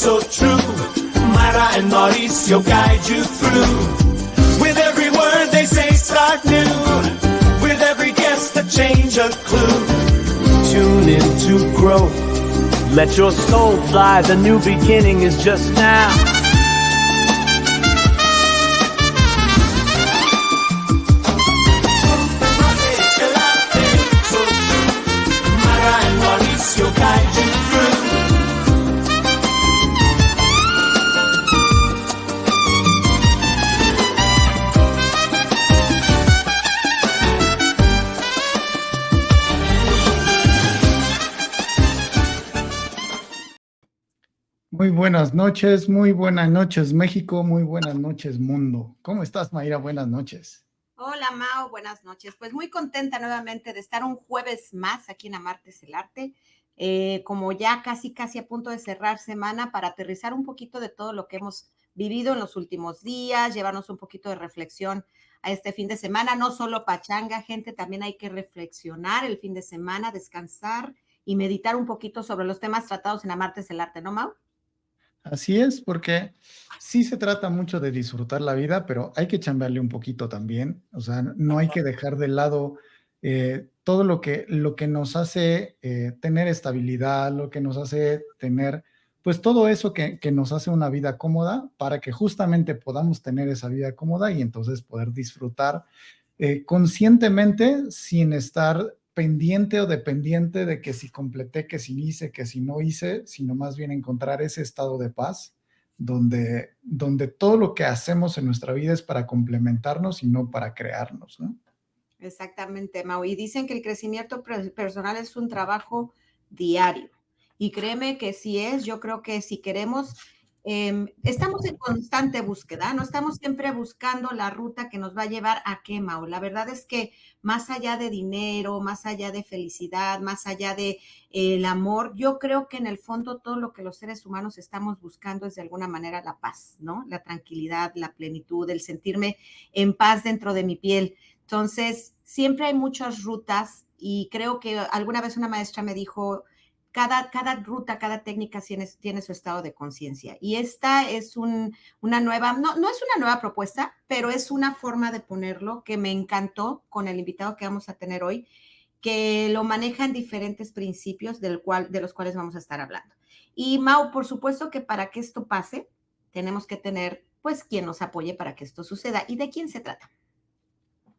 so true. Mara and Mauricio guide you through. With every word they say, start new. With every guest, a change, a clue. Tune in to grow. Let your soul fly, the new beginning is just now. Muy buenas noches México, muy buenas noches mundo. ¿Cómo estás, Mayra? Buenas noches. Hola, Mao, buenas noches. Pues muy contenta nuevamente de estar un jueves más aquí en Amarte es el Arte, como ya casi a punto de cerrar semana para aterrizar un poquito de todo lo que hemos vivido en los últimos días, llevarnos un poquito de reflexión a este fin de semana, no solo pachanga, gente, también hay que reflexionar el fin de semana, descansar y meditar un poquito sobre los temas tratados en Amarte es el Arte, ¿no, Mao? Así es, porque sí se trata mucho de disfrutar la vida, pero hay que chambearle un poquito también. O sea, no hay que dejar de lado todo lo que nos hace tener estabilidad, lo que nos hace tener, pues todo eso que nos hace una vida cómoda para que justamente podamos tener esa vida cómoda y entonces poder disfrutar conscientemente sin estar pendiente o dependiente de que si completé, que si hice, que si no hice, sino más bien encontrar ese estado de paz donde todo lo que hacemos en nuestra vida es para complementarnos y no para crearnos, ¿no? Exactamente, Mau. Y dicen que el crecimiento personal es un trabajo diario. Y créeme que sí es, yo creo que si queremos, estamos en constante búsqueda, ¿no? Estamos siempre buscando la ruta que nos va a llevar a qué, Mau. La verdad es que más allá de dinero, más allá de felicidad, más allá de el amor, yo creo que en el fondo todo lo que los seres humanos estamos buscando es de alguna manera la paz, ¿no? La tranquilidad, la plenitud, el sentirme en paz dentro de mi piel. Entonces, siempre hay muchas rutas y creo que alguna vez una maestra me dijo, cada ruta, cada técnica tiene su estado de conciencia. Y esta es una nueva, no es una nueva propuesta, pero es una forma de ponerlo que me encantó con el invitado que vamos a tener hoy, que lo maneja en diferentes principios de los cuales vamos a estar hablando. Y Mau, por supuesto que para que esto pase, tenemos que tener, pues, quien nos apoye para que esto suceda. ¿Y de quién se trata?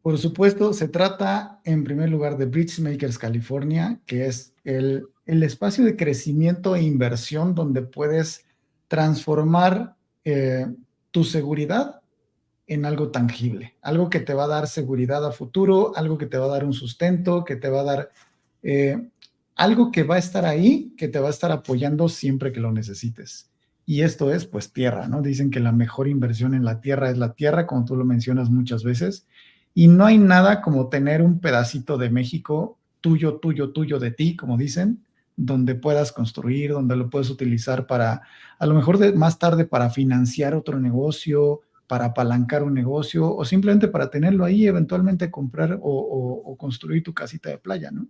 Por supuesto, se trata en primer lugar de Bridgemakers California, que es el espacio de crecimiento e inversión donde puedes transformar tu seguridad en algo tangible, algo que te va a dar seguridad a futuro, algo que te va a dar un sustento, que te va a dar algo que va a estar ahí, que te va a estar apoyando siempre que lo necesites. Y esto es, pues, tierra, ¿no? Dicen que la mejor inversión en la tierra es la tierra, como tú lo mencionas muchas veces. Y no hay nada como tener un pedacito de México tuyo, tuyo, tuyo de ti, como dicen, donde puedas construir, donde lo puedes utilizar para, a lo mejor más tarde para financiar otro negocio, para apalancar un negocio o simplemente para tenerlo ahí, eventualmente comprar o construir tu casita de playa, ¿no?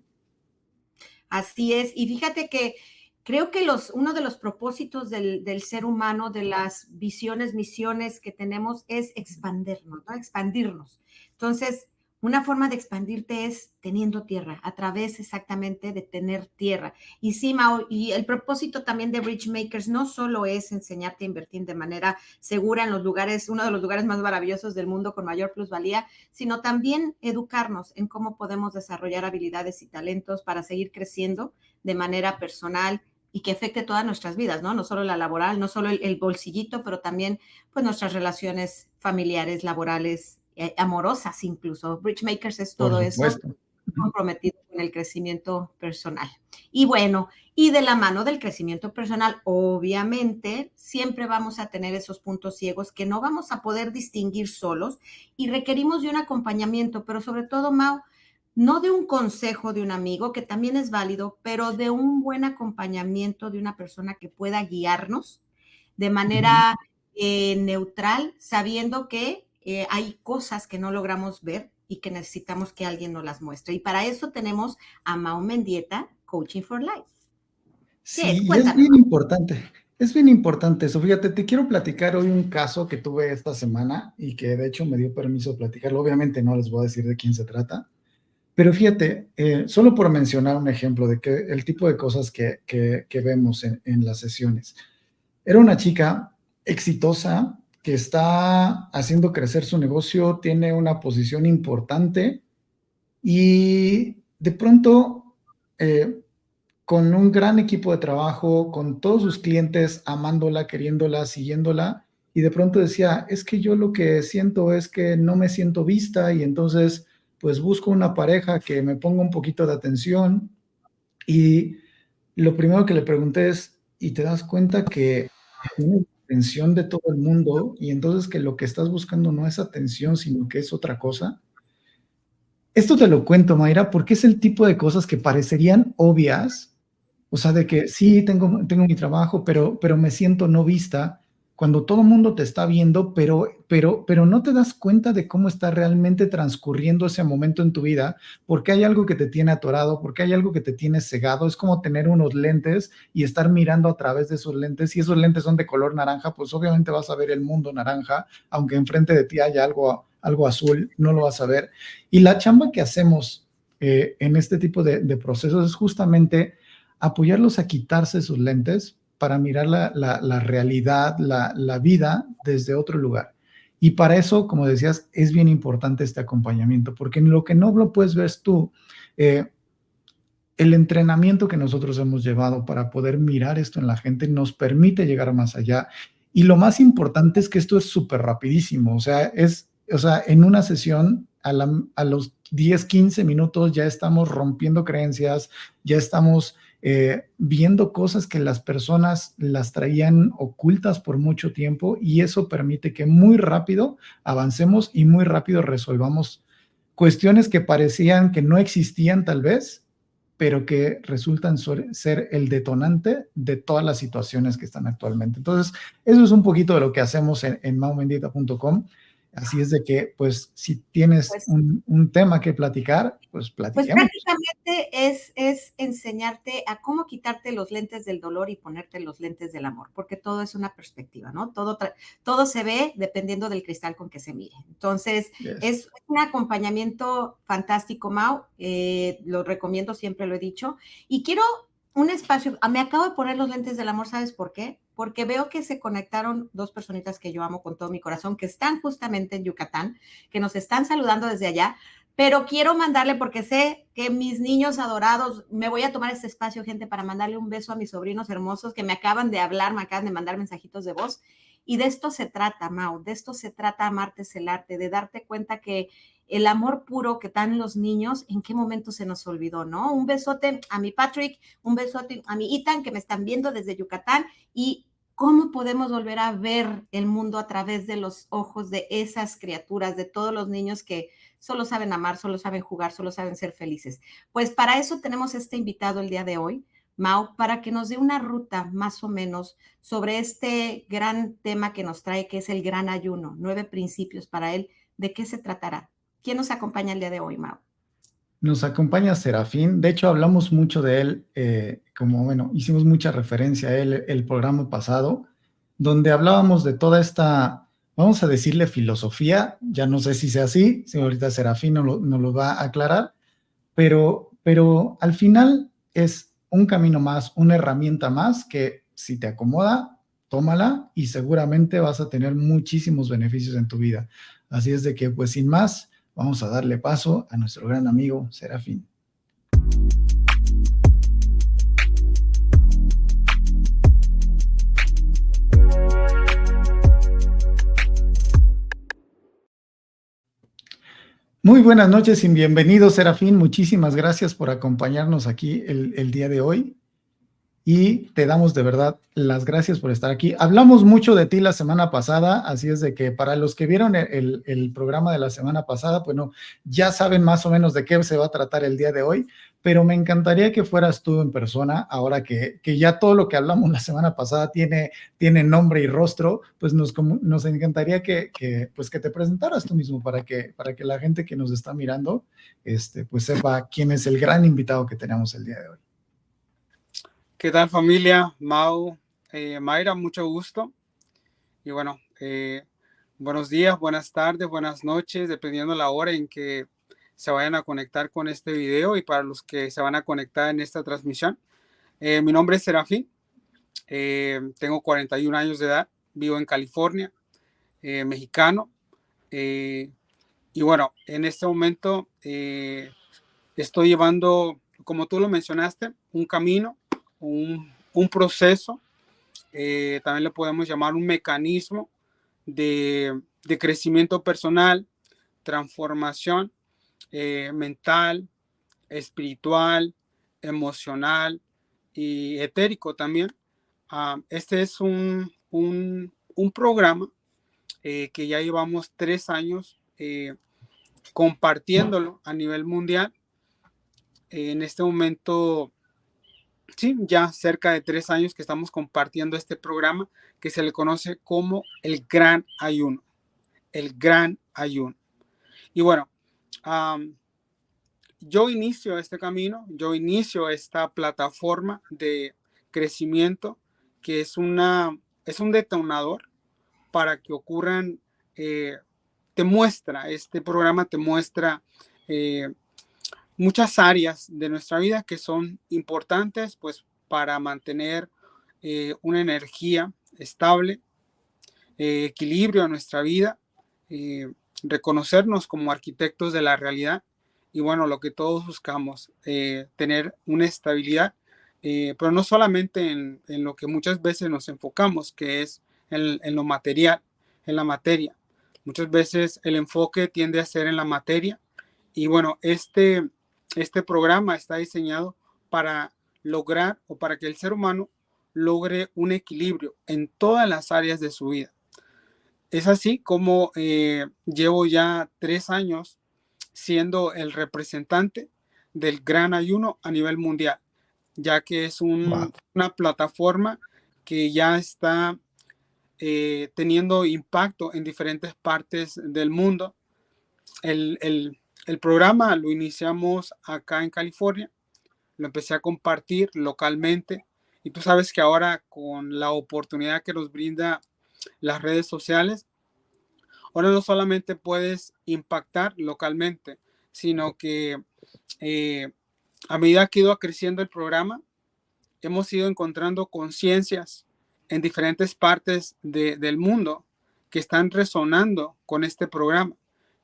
Así es. Y fíjate que creo que uno de los propósitos del ser humano, de las visiones, misiones que tenemos es expandirnos, ¿no? Expandirnos. Entonces, una forma de expandirte es teniendo tierra, a través exactamente de tener tierra. Y sí, Mao, y el propósito también de Bridgemakers no solo es enseñarte a invertir de manera segura en los lugares, uno de los lugares más maravillosos del mundo con mayor plusvalía, sino también educarnos en cómo podemos desarrollar habilidades y talentos para seguir creciendo de manera personal y que afecte todas nuestras vidas, ¿no? No solo la laboral, no solo el bolsillito, pero también pues nuestras relaciones familiares, laborales, amorosas incluso. Bridgemakers es Por todo eso supuesto. comprometido con el crecimiento personal. Y bueno, y de la mano del crecimiento personal, obviamente, siempre vamos a tener esos puntos ciegos que no vamos a poder distinguir solos y requerimos de un acompañamiento, pero sobre todo, Mau, no de un consejo de un amigo, que también es válido, pero de un buen acompañamiento de una persona que pueda guiarnos de manera neutral, sabiendo que hay cosas que no logramos ver y que necesitamos que alguien nos las muestre. Y para eso tenemos a Mau Mendieta, Coaching for Life. Sí, y es bien importante. Es bien importante eso. Fíjate, te quiero platicar hoy un caso que tuve esta semana y que de hecho me dio permiso de platicarlo. Obviamente no les voy a decir de quién se trata, pero fíjate, solo por mencionar un ejemplo de que el tipo de cosas que vemos en las sesiones. Era una chica exitosa que está haciendo crecer su negocio, tiene una posición importante y de pronto, con un gran equipo de trabajo, con todos sus clientes amándola, queriéndola, siguiéndola, y de pronto decía, es que yo lo que siento es que no me siento vista y entonces pues busco una pareja que me ponga un poquito de atención. Y lo primero que le pregunté es, ¿y te das cuenta que tienes atención de todo el mundo y entonces que lo que estás buscando no es atención, sino que es otra cosa? Esto te lo cuento, Mayra, porque es el tipo de cosas que parecerían obvias, o sea, de que sí, tengo mi trabajo, pero me siento no vista, cuando todo el mundo te está viendo, pero no te das cuenta de cómo está realmente transcurriendo ese momento en tu vida, porque hay algo que te tiene atorado, porque hay algo que te tiene cegado. Es como tener unos lentes y estar mirando a través de esos lentes. Si esos lentes son de color naranja, pues obviamente vas a ver el mundo naranja, aunque enfrente de ti haya algo azul, no lo vas a ver. Y la chamba que hacemos en este tipo de procesos es justamente apoyarlos a quitarse sus lentes para mirar la realidad, la vida desde otro lugar. Y para eso, como decías, es bien importante este acompañamiento, porque en lo que no lo puedes ver tú, eh, el entrenamiento que nosotros hemos llevado para poder mirar esto en la gente nos permite llegar más allá. Y lo más importante es que esto es súper rapidísimo. O sea, en una sesión, a los 10, 15 minutos ya estamos rompiendo creencias, ya estamos viendo cosas que las personas las traían ocultas por mucho tiempo, y eso permite que muy rápido avancemos y muy rápido resolvamos cuestiones que parecían que no existían tal vez, pero que resultan ser el detonante de todas las situaciones que están actualmente. Entonces, eso es un poquito de lo que hacemos en maumendita.com. Así es de que, pues, si tienes Pues un tema que platicar, pues Pues platiquemos. prácticamente es enseñarte a cómo quitarte los lentes del dolor y ponerte los lentes del amor, porque todo es una perspectiva, ¿no? Todo se ve dependiendo del cristal con que se mire. Entonces, Yes. es un acompañamiento fantástico, Mau. Lo recomiendo, siempre lo he dicho. Y quiero un espacio. Me acabo de poner los lentes del amor, ¿sabes por qué? Porque veo que se conectaron dos personitas que yo amo con todo mi corazón, que están justamente en Yucatán, que nos están saludando desde allá. Pero quiero mandarle, porque sé que mis niños adorados, me voy a tomar este espacio, gente, para mandarle un beso a mis sobrinos hermosos que me acaban de hablar, me acaban de mandar mensajitos de voz. Y de esto se trata, Mau, de esto se trata Amarte es el arte, de darte cuenta que el amor puro que dan los niños, ¿en qué momento se nos olvidó, no? Un besote a mi Patrick, un besote a mi Ethan, que me están viendo desde Yucatán, y cómo podemos volver a ver el mundo a través de los ojos de esas criaturas, de todos los niños que solo saben amar, solo saben jugar, solo saben ser felices. Pues para eso tenemos este invitado el día de hoy, Mau, para que nos dé una ruta más o menos sobre este gran tema que nos trae, que es el gran ayuno, 9 principios para él. ¿De qué se tratará? ¿Quién nos acompaña el día de hoy, Mau? Nos acompaña Serafín. De hecho, hablamos mucho de él, hicimos mucha referencia a él el programa pasado, donde hablábamos de toda esta, vamos a decirle filosofía, ya no sé si sea así, si ahorita Serafín nos lo va a aclarar, pero al final es un camino más, una herramienta más que si te acomoda, tómala y seguramente vas a tener muchísimos beneficios en tu vida. Así es de que, pues sin más, vamos a darle paso a nuestro gran amigo Serafín. Muy buenas noches y bienvenido, Serafín. Muchísimas gracias por acompañarnos aquí el día de hoy. Y te damos de verdad las gracias por estar aquí. Hablamos mucho de ti la semana pasada, así es de que para los que vieron el programa de la semana pasada, bueno, ya saben más o menos de qué se va a tratar el día de hoy, pero me encantaría que fueras tú en persona, ahora que ya todo lo que hablamos la semana pasada tiene nombre y rostro, pues nos encantaría pues que te presentaras tú mismo para que la gente que nos está mirando pues sepa quién es el gran invitado que tenemos el día de hoy. ¿Qué tal, familia? Mau, Mayra, mucho gusto. Y bueno, buenos días, buenas tardes, buenas noches, dependiendo la hora en que se vayan a conectar con este video y para los que se van a conectar en esta transmisión. Mi nombre es Serafín, tengo 41 años de edad, vivo en California, mexicano. Y bueno, en este momento estoy llevando, como tú lo mencionaste, un camino, un proceso, también le podemos llamar un mecanismo de crecimiento personal, transformación mental, espiritual, emocional y etérico también. Este es un programa que ya llevamos 3 años compartiéndolo a nivel mundial. En este momento, sí, ya cerca de 3 años que estamos compartiendo este programa que se le conoce como el Gran Ayuno. El Gran Ayuno. Y bueno, yo inicio este camino, yo inicio esta plataforma de crecimiento que es un detonador para que ocurran, este programa te muestra muchas áreas de nuestra vida que son importantes pues para mantener una energía estable, equilibrio en nuestra vida, reconocernos como arquitectos de la realidad y bueno, lo que todos buscamos, tener una estabilidad, pero no solamente en lo que muchas veces nos enfocamos, que es en lo material, en la materia. Muchas veces el enfoque tiende a ser en la materia y bueno, este programa está diseñado para lograr o para que el ser humano logre un equilibrio en todas las áreas de su vida. Es así como llevo ya 3 años siendo el representante del Gran Ayuno a nivel mundial, ya que es una plataforma que ya está teniendo impacto en diferentes partes del mundo. El programa lo iniciamos acá en California, lo empecé a compartir localmente y tú sabes que ahora con la oportunidad que nos brinda las redes sociales, ahora no solamente puedes impactar localmente, sino que a medida que ha ido creciendo el programa, hemos ido encontrando conciencias en diferentes partes del mundo que están resonando con este programa,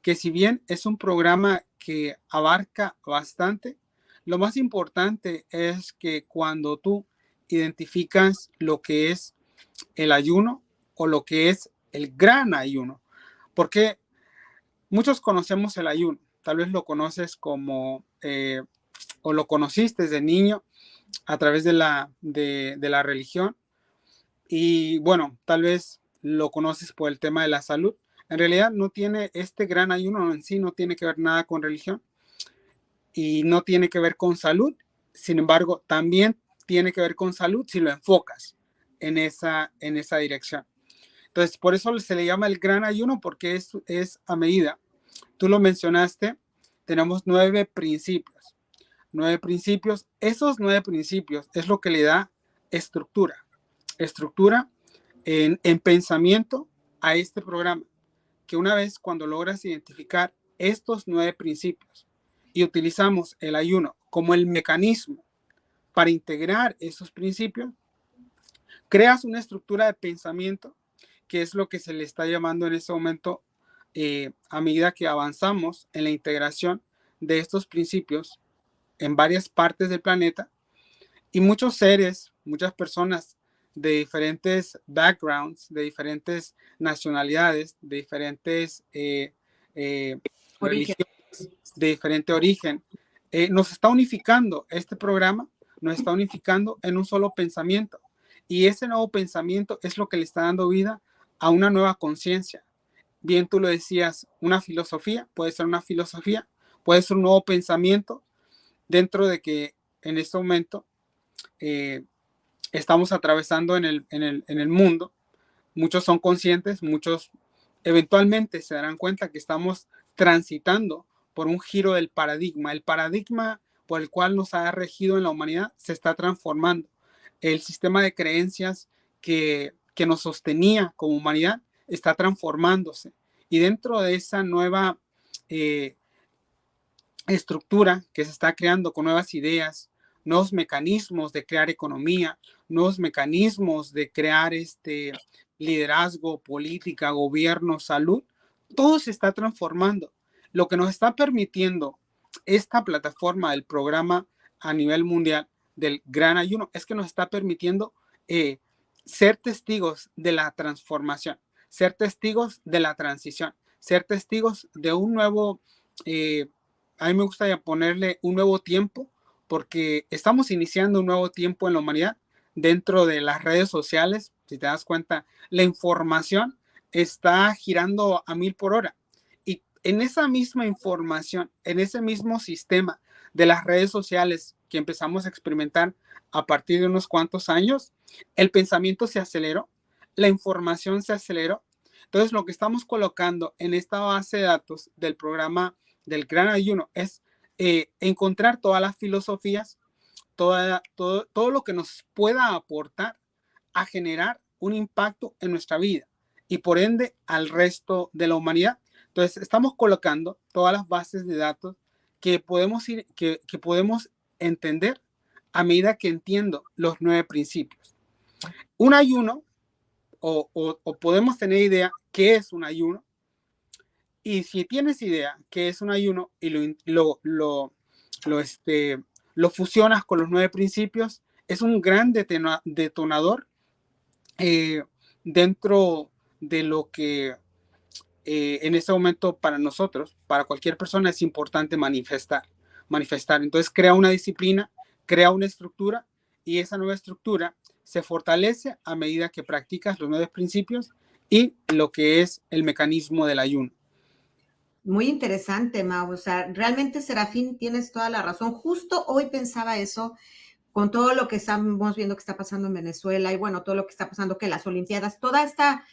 que si bien es un programa que abarca bastante, lo más importante es que cuando tú identificas lo que es el ayuno o lo que es el gran ayuno, porque muchos conocemos el ayuno, tal vez lo conoces como o lo conociste desde niño a través de la religión y bueno, tal vez lo conoces por el tema de la salud. En realidad no tiene este gran ayuno en sí, no tiene que ver nada con religión y no tiene que ver con salud. Sin embargo, también tiene que ver con salud si lo enfocas en esa dirección. Entonces, por eso se le llama el gran ayuno, porque es a medida. Tú lo mencionaste, tenemos 9 principios. 9 principios. Esos 9 principios es lo que le da estructura. Estructura en pensamiento a este programa. Que una vez cuando logras identificar estos 9 principios y utilizamos el ayuno como el mecanismo para integrar esos principios, creas una estructura de pensamiento que es lo que se le está llamando en este momento, a medida que avanzamos en la integración de estos principios en varias partes del planeta y muchos seres, muchas personas de diferentes backgrounds, de diferentes nacionalidades, de diferentes religiones, de diferente origen, nos está unificando este programa, nos está unificando en un solo pensamiento y ese nuevo pensamiento es lo que le está dando vida a una nueva conciencia. Bien, tú lo decías, una filosofía, puede ser una filosofía, puede ser un nuevo pensamiento dentro de que en este momento estamos atravesando en el mundo. Muchos son conscientes, muchos eventualmente se darán cuenta que estamos transitando por un giro del paradigma. El paradigma por el cual nos ha regido en la humanidad se está transformando. El sistema de creencias que nos sostenía como humanidad está transformándose. Y dentro de esa nueva estructura que se está creando con nuevas ideas, nuevos mecanismos de crear economía, nuevos mecanismos de crear liderazgo, política, gobierno, salud, todo se está transformando. Lo que nos está permitiendo esta plataforma del programa a nivel mundial del Gran Ayuno es que nos está permitiendo ser testigos de la transformación, ser testigos de la transición, ser testigos de un nuevo, a mí me gusta ponerle un nuevo tiempo, porque estamos iniciando un nuevo tiempo en la humanidad dentro de las redes sociales. Si te das cuenta, la información está girando a 1000 por hora. Y en esa misma información, en ese mismo sistema de las redes sociales que empezamos a experimentar a partir de unos cuantos años, el pensamiento se aceleró, la información se aceleró. Entonces, lo que estamos colocando en esta base de datos del programa del Gran Ayuno es encontrar todas las filosofías, todo lo que nos pueda aportar a generar un impacto en nuestra vida y por ende al resto de la humanidad. Entonces, estamos colocando todas las bases de datos que podemos entender a medida que entiendo los 9 principios. Un ayuno, o podemos tener idea qué es un ayuno, y si tienes idea qué es un ayuno y lo fusionas con los 9 principios, es un gran detonador dentro de lo que en este momento para nosotros, para cualquier persona es importante manifestar. Entonces crea una disciplina, crea una estructura, y esa nueva estructura se fortalece a medida que practicas los 9 principios y lo que es el mecanismo del ayuno. Muy interesante, Mau. O sea, realmente, Serafín, tienes toda la razón. Justo hoy pensaba eso con todo lo que estamos viendo que está pasando en Venezuela y bueno, todo lo que está pasando, que las Olimpiadas, toda esta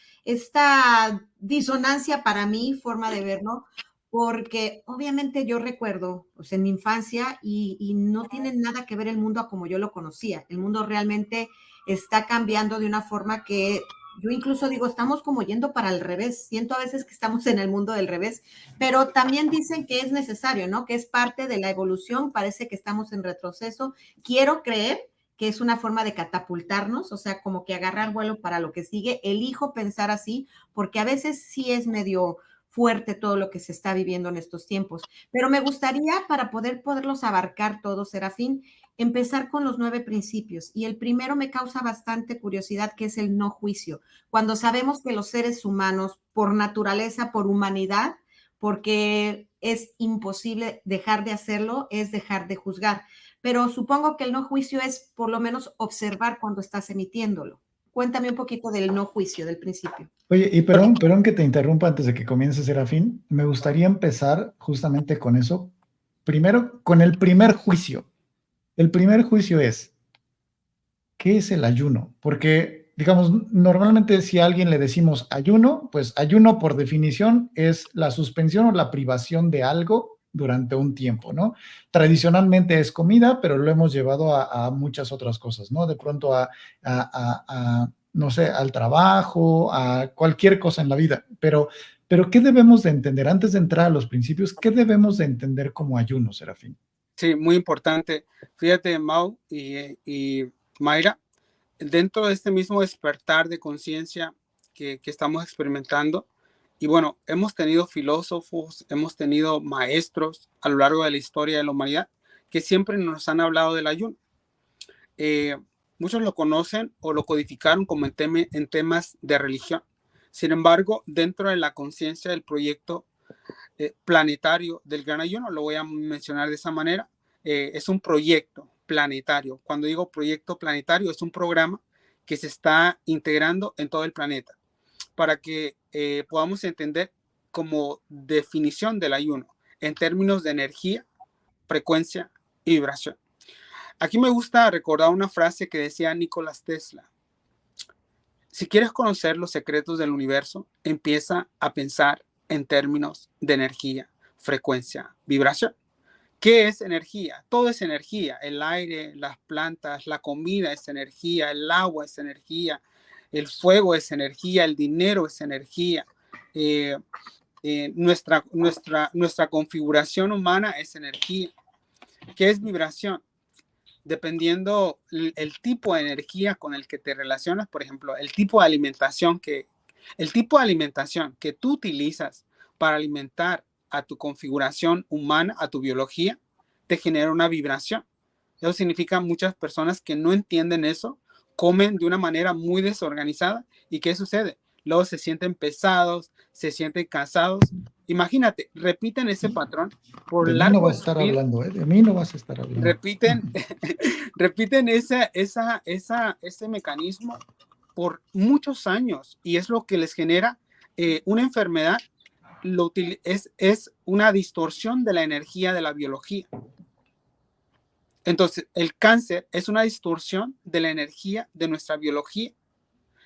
disonancia para mí, forma de verlo, porque obviamente yo recuerdo pues, en mi infancia y no tiene nada que ver el mundo a como yo lo conocía. El mundo realmente está cambiando de una forma que yo incluso digo, estamos como yendo para el revés. Siento a veces que estamos en el mundo del revés, pero también dicen que es necesario, ¿no? Que es parte de la evolución. Parece que estamos en retroceso. Quiero creer que es una forma de catapultarnos, o sea, como que agarrar vuelo para lo que sigue. Elijo pensar así, porque a veces sí es medio fuerte todo lo que se está viviendo en estos tiempos. Pero me gustaría, para poderlos abarcar todos, Serafín, empezar con los 9 principios. Y el primero me causa bastante curiosidad, que es el no juicio. Cuando sabemos que los seres humanos, por naturaleza, por humanidad, porque es imposible dejar de hacerlo, es dejar de juzgar. Pero supongo que el no juicio es por lo menos observar cuando estás emitiéndolo. Cuéntame un poquito del no juicio, del principio. Oye, y perdón que te interrumpa antes de que comience, Serafín. Me gustaría empezar justamente con eso. Primero, con el primer juicio. El primer juicio es, ¿qué es el ayuno? Porque, digamos, normalmente si a alguien le decimos ayuno, pues ayuno por definición es la suspensión o la privación de algo durante un tiempo, ¿no? Tradicionalmente es comida, pero lo hemos llevado a muchas otras cosas, ¿no? De pronto no sé, al trabajo, a cualquier cosa en la vida. Pero ¿qué debemos de entender? Antes de entrar a los principios, ¿qué debemos de entender como ayuno, Serafín? Sí, muy importante. Fíjate, Mau y Mayra, dentro de este mismo despertar de conciencia que estamos experimentando, y bueno, hemos tenido filósofos, hemos tenido maestros a lo largo de la historia de la humanidad que siempre nos han hablado del ayuno. Muchos lo conocen o lo codificaron como en temas de religión. Sin embargo, dentro de la conciencia del proyecto planetario del Gran Ayuno, lo voy a mencionar de esa manera, es un proyecto planetario. Cuando digo proyecto planetario, es un programa que se está integrando en todo el planeta para que podamos entender como definición del ayuno en términos de energía, frecuencia y vibración. Aquí me gusta recordar una frase que decía Nikola Tesla. Si quieres conocer los secretos del universo, empieza a pensar en términos de energía, frecuencia, vibración. ¿Qué es energía? Todo es energía. El aire, las plantas, la comida es energía, el agua es energía, el fuego es energía, el dinero es energía, nuestra configuración humana es energía. ¿Qué es vibración? Dependiendo el tipo de energía con el que te relacionas, por ejemplo, el tipo de alimentación que tú utilizas para alimentar a tu configuración humana, a tu biología, te genera una vibración. Eso significa muchas personas que no entienden eso, comen de una manera muy desorganizada. ¿Y qué sucede? Luego se sienten pesados, se sienten cansados. Imagínate, repiten ese patrón por De mí no vas a largos estar días. hablando, ¿eh? De mí no vas a estar hablando. Repiten, repiten ese mecanismo por muchos años y es lo que les genera una enfermedad. Es una distorsión de la energía de la biología. Entonces, el cáncer es una distorsión de la energía de nuestra biología.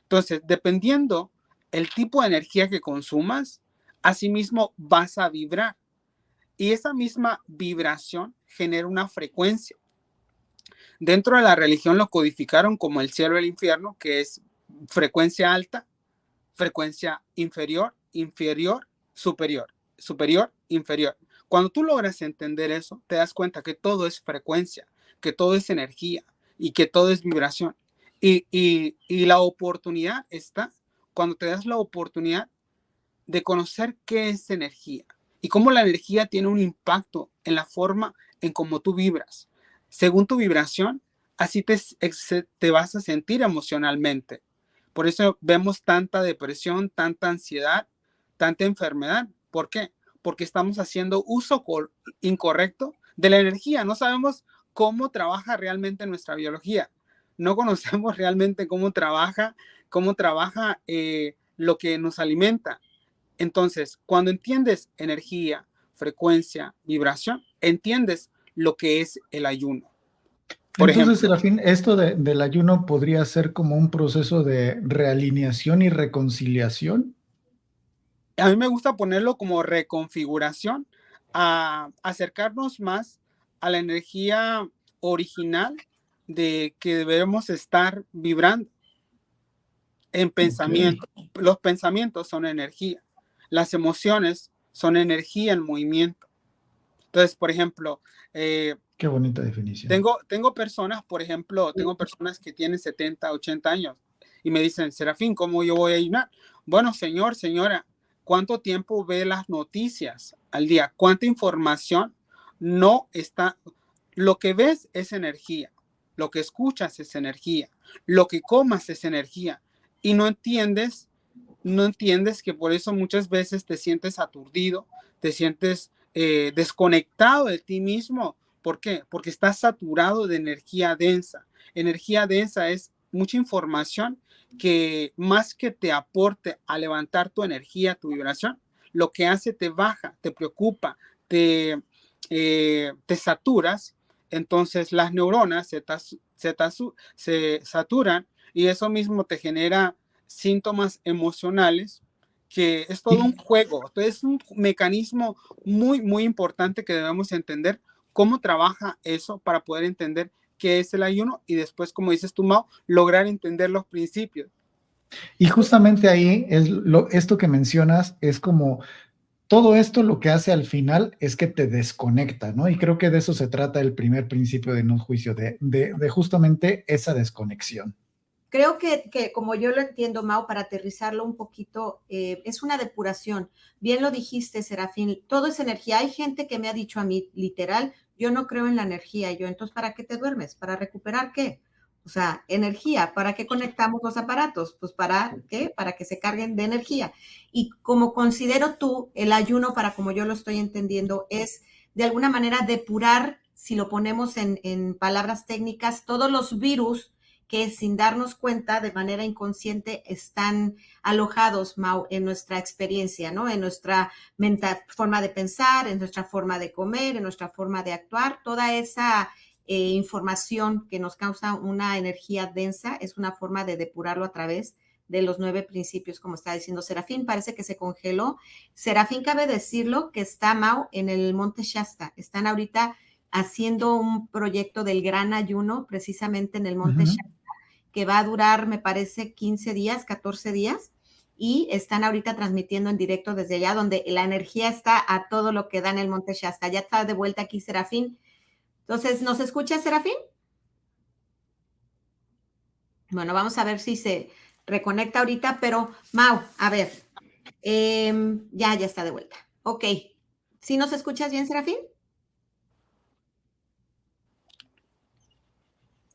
Entonces, dependiendo el tipo de energía que consumas, asimismo vas a vibrar. Y esa misma vibración genera una frecuencia. Dentro de la religión lo codificaron como el cielo y el infierno, que es frecuencia alta, frecuencia inferior, inferior, superior, superior, inferior. Cuando tú logras entender eso, te das cuenta que todo es frecuencia, que todo es energía y que todo es vibración. Y la oportunidad está cuando te das la oportunidad de conocer qué es energía y cómo la energía tiene un impacto en la forma en cómo tú vibras. Según tu vibración, así te vas a sentir emocionalmente. Por eso vemos tanta depresión, tanta ansiedad, tanta enfermedad. ¿Por qué? Porque estamos haciendo uso incorrecto de la energía. No sabemos cómo trabaja realmente nuestra biología. No conocemos realmente cómo trabaja lo que nos alimenta. Entonces, cuando entiendes energía, frecuencia, vibración, entiendes lo que es el ayuno. Por Entonces, ejemplo, Serafín, esto del ayuno podría ser como un proceso de realineación y reconciliación. a mí me gusta ponerlo como reconfiguración, a acercarnos más a la energía original de que debemos estar vibrando en pensamiento. Ok. Los pensamientos son energía, las emociones son energía en movimiento. Entonces, por ejemplo, Qué bonita definición. tengo personas, por ejemplo, tengo personas que tienen 70, 80 años y me dicen, Serafín, ¿cómo yo voy a ayunar? Bueno, señor, señora, ¿cuánto tiempo ve las noticias al día? ¿Cuánta información no está? Lo que ves es energía, lo que escuchas es energía, lo que comas es energía y no entiendes que por eso muchas veces te sientes aturdido, te sientes desconectado de ti mismo. ¿Por qué? Porque estás saturado de energía densa. Energía densa es mucha información que más que te aporte a levantar tu energía, tu vibración, lo que hace te baja, te preocupa, te saturas. Entonces las neuronas se saturan y eso mismo te genera síntomas emocionales, que es todo un juego. Entonces es un mecanismo muy, muy importante que debemos entender cómo trabaja eso para poder entender qué es el ayuno y después, como dices tú, Mau, lograr entender los principios. Y justamente ahí es esto que mencionas, es como todo esto lo que hace al final es que te desconecta, ¿no? Y creo que de eso se trata el primer principio de no juicio, de justamente esa desconexión. Creo que como yo lo entiendo, Mau, para aterrizarlo un poquito, es una depuración. Bien lo dijiste, Serafín, todo es energía. Hay gente que me ha dicho a mí, literal, yo no creo en la energía. Yo, entonces, ¿para qué te duermes? ¿Para recuperar qué? O sea, energía. ¿Para qué conectamos los aparatos? Pues ¿para qué? Para que se carguen de energía. Y como considero tú, el ayuno, para como yo lo estoy entendiendo, es de alguna manera depurar, si lo ponemos en palabras técnicas, todos los virus que sin darnos cuenta de manera inconsciente están alojados, Mau, en nuestra experiencia, ¿no? En nuestra forma de pensar, en nuestra forma de comer, en nuestra forma de actuar. Toda esa información que nos causa una energía densa es una forma de depurarlo a través de los 9 principios, como está diciendo Serafín. Parece que se congeló. Serafín, cabe decirlo que está, Mau, en el Monte Shasta. Están ahorita haciendo un proyecto del gran ayuno precisamente en el Monte Shasta. que va a durar, me parece, 15 días, 14 días, y están ahorita transmitiendo en directo desde allá, donde la energía está a todo lo que da en el Monte Shasta. Ya está de vuelta aquí Serafín. Entonces, ¿nos escucha Serafín? Bueno, vamos a ver si se reconecta ahorita, pero Mau, a ver, ya está de vuelta. Ok, ¿sí nos escuchas bien, Serafín?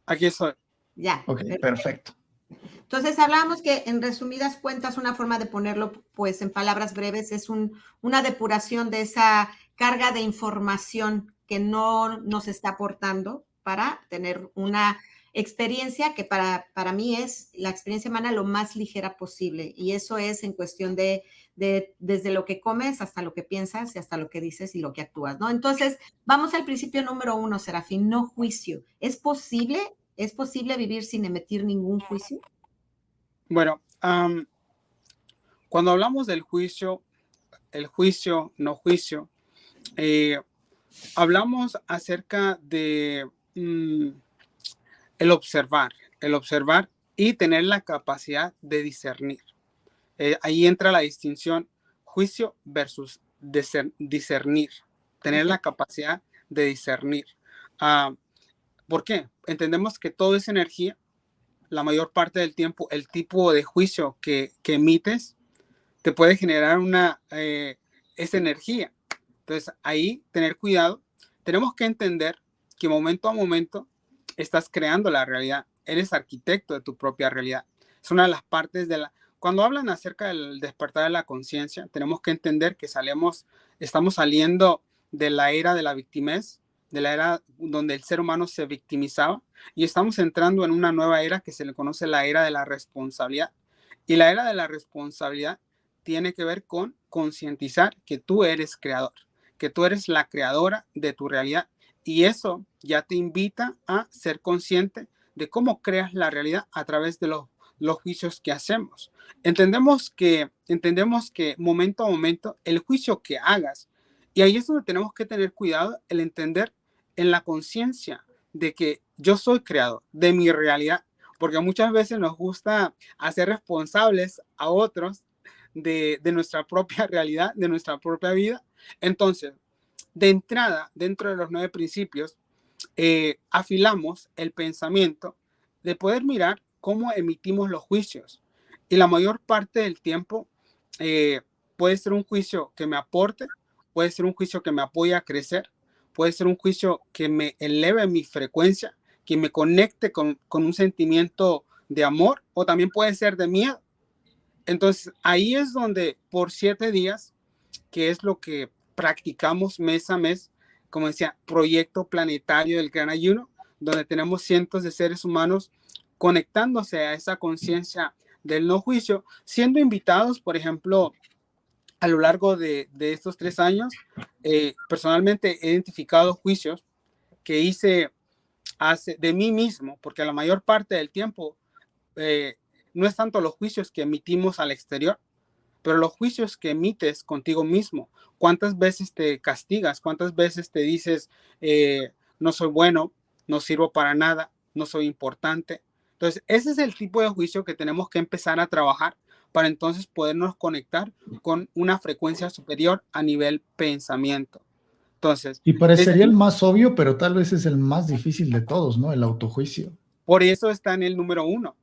Aquí estoy. Ya. Ok, perfecto. Entonces hablábamos que en resumidas cuentas una forma de ponerlo pues en palabras breves es una depuración de esa carga de información que no nos está aportando para tener una experiencia que para mí es la experiencia humana lo más ligera posible y eso es en cuestión de desde lo que comes hasta lo que piensas y hasta lo que dices y lo que actúas, ¿no? Entonces vamos al principio número 1, Serafín, no juicio. ¿Es posible vivir sin emitir ningún juicio? Bueno, cuando hablamos del juicio, el juicio, no juicio, hablamos acerca de el observar y tener la capacidad de discernir. Ahí entra la distinción juicio versus discernir, tener la capacidad de discernir. ¿Por qué? Entendemos que todo es energía. La mayor parte del tiempo, el tipo de juicio que emites te puede generar esa energía. Entonces, ahí tener cuidado. Tenemos que entender que momento a momento estás creando la realidad. Eres arquitecto de tu propia realidad. Es una de las partes Cuando hablan acerca del despertar de la conciencia, tenemos que entender que estamos saliendo de la era de la victimez, de la era donde el ser humano se victimizaba, y estamos entrando en una nueva era que se le conoce la era de la responsabilidad. Y la era de la responsabilidad tiene que ver con concientizar que tú eres creador, que tú eres la creadora de tu realidad. Y eso ya te invita a ser consciente de cómo creas la realidad a través de los juicios que hacemos. Entendemos que momento a momento el juicio que hagas, y ahí es donde tenemos que tener cuidado, el entender en la conciencia de que yo soy creador de mi realidad, porque muchas veces nos gusta hacer responsables a otros de nuestra propia realidad, de nuestra propia vida. Entonces, de entrada, dentro de los 9 principios, afilamos el pensamiento de poder mirar cómo emitimos los juicios. Y la mayor parte del tiempo puede ser un juicio que me aporte, puede ser un juicio que me apoye a crecer, puede ser un juicio que me eleve mi frecuencia, que me conecte con un sentimiento de amor, o también puede ser de miedo. Entonces, ahí es donde por 7 días, que es lo que practicamos mes a mes, como decía, proyecto planetario del Gran Ayuno, donde tenemos cientos de seres humanos conectándose a esa conciencia del no juicio, siendo invitados, por ejemplo, a lo largo de estos 3 años, personalmente he identificado juicios que hice de mí mismo, porque la mayor parte del tiempo no es tanto los juicios que emitimos al exterior, pero los juicios que emites contigo mismo. ¿Cuántas veces te castigas? ¿Cuántas veces te dices, no soy bueno, no sirvo para nada, no soy importante? Entonces, ese es el tipo de juicio que tenemos que empezar a trabajar para entonces podernos conectar con una frecuencia superior a nivel pensamiento. Entonces, Y parecería el más obvio, pero tal vez es el más difícil de todos, ¿no? El autojuicio. Por eso está en el número 1.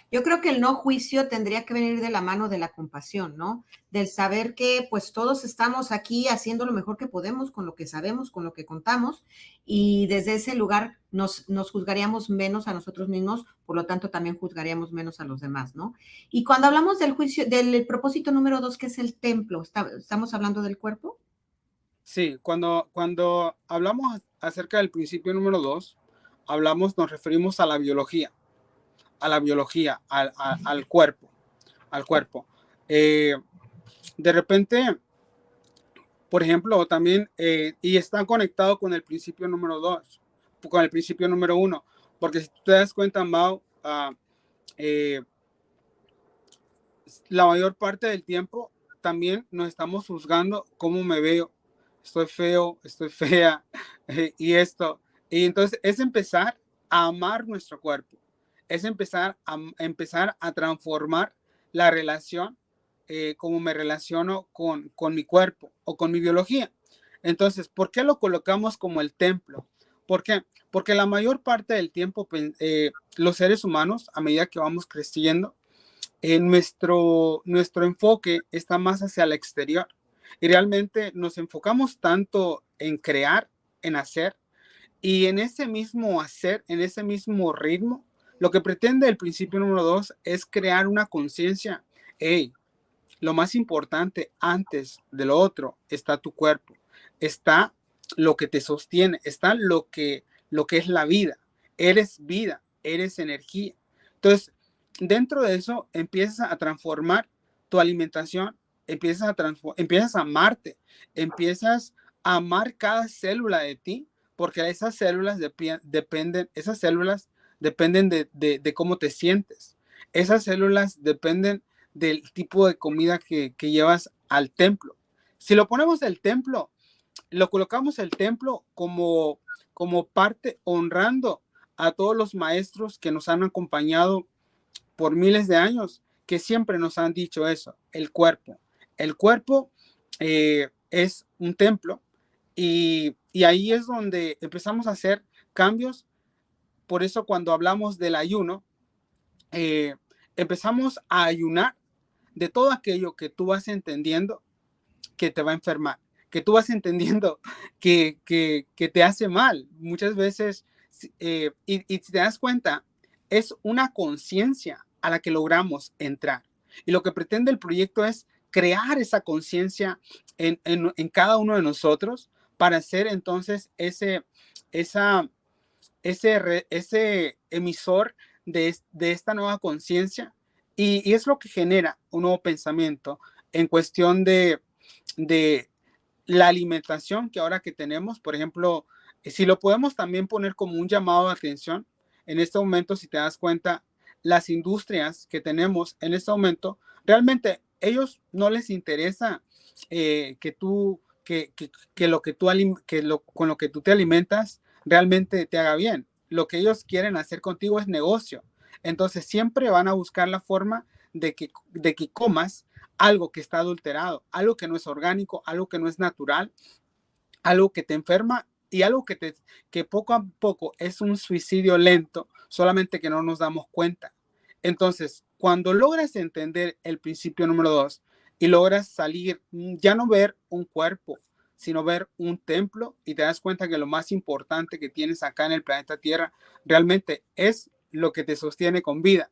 Yo creo que el no juicio tendría que venir de la mano de la compasión, ¿no? Del saber que pues todos estamos aquí haciendo lo mejor que podemos con lo que sabemos, con lo que contamos, y desde ese lugar nos juzgaríamos menos a nosotros mismos, por lo tanto también juzgaríamos menos a los demás, ¿no? Y cuando hablamos del juicio, del propósito número 2, que es el templo, ¿estamos hablando del cuerpo? Sí, cuando hablamos acerca del principio número 2, nos referimos a la biología, al cuerpo, de repente, por ejemplo, también, y está conectado con el principio número 2, con el principio número 1, porque si tú te das cuenta, Mao, la mayor parte del tiempo también nos estamos juzgando cómo me veo, estoy feo, estoy fea, y esto. Y entonces es empezar a amar nuestro cuerpo. es empezar a transformar la relación, como me relaciono con mi cuerpo o con mi biología. Entonces, ¿por qué lo colocamos como el templo? ¿Por qué? Porque la mayor parte del tiempo los seres humanos, a medida que vamos creciendo, nuestro enfoque está más hacia el exterior. Y realmente nos enfocamos tanto en crear, en hacer, y en ese mismo hacer, en ese mismo ritmo, lo que pretende el principio número 2 es crear una conciencia. Hey, lo más importante antes de lo otro está tu cuerpo, está lo que te sostiene, está lo que es la vida, eres energía. Entonces, dentro de eso empiezas a transformar tu alimentación, empiezas a amarte, empiezas a amar cada célula de ti, porque esas células dependen de cómo te sientes. Esas células dependen del tipo de comida que llevas al templo. Si lo ponemos el templo, lo colocamos el templo como parte honrando a todos los maestros que nos han acompañado por miles de años, que siempre nos han dicho eso, el cuerpo. El cuerpo es un templo y ahí es donde empezamos a hacer cambios. Por eso cuando hablamos del ayuno, empezamos a ayunar de todo aquello que tú vas entendiendo que te va a enfermar, que tú vas entendiendo que te hace mal. Muchas veces, y si te das cuenta, es una conciencia a la que logramos entrar. Y lo que pretende el proyecto es crear esa conciencia en cada uno de nosotros para hacer entonces ese emisor de esta nueva conciencia. Y es lo que genera un nuevo pensamiento en cuestión de la alimentación que ahora que tenemos. Por ejemplo, si lo podemos también poner como un llamado de atención, en este momento, si te das cuenta, las industrias que tenemos en este momento, realmente ellos no les interesa con lo que tú te alimentas realmente te haga bien. Lo que ellos quieren hacer contigo es negocio. Entonces siempre van a buscar la forma de que comas algo que está adulterado, algo que no es orgánico, algo que no es natural, algo que te enferma y algo que poco a poco es un suicidio lento, solamente que no nos damos cuenta. Entonces, cuando logras entender el principio número 2 y logras salir, ya no ver un cuerpo, sino ver un templo, y te das cuenta que lo más importante que tienes acá en el planeta Tierra realmente es lo que te sostiene con vida.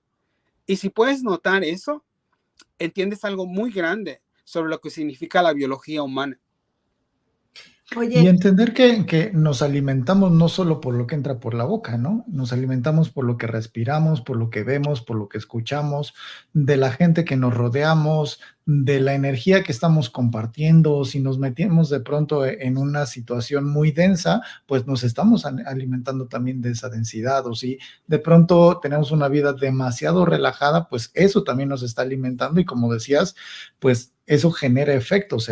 Y si puedes notar eso, entiendes algo muy grande sobre lo que significa la biología humana. Oye. Y entender que nos alimentamos no solo por lo que entra por la boca, ¿no? Nos alimentamos por lo que respiramos, por lo que vemos, por lo que escuchamos, de la gente que nos rodeamos, de la energía que estamos compartiendo. Si nos metemos de pronto en una situación muy densa, pues nos estamos alimentando también de esa densidad. O si de pronto tenemos una vida demasiado relajada, pues eso también nos está alimentando. Y como decías, pues eso genera efectos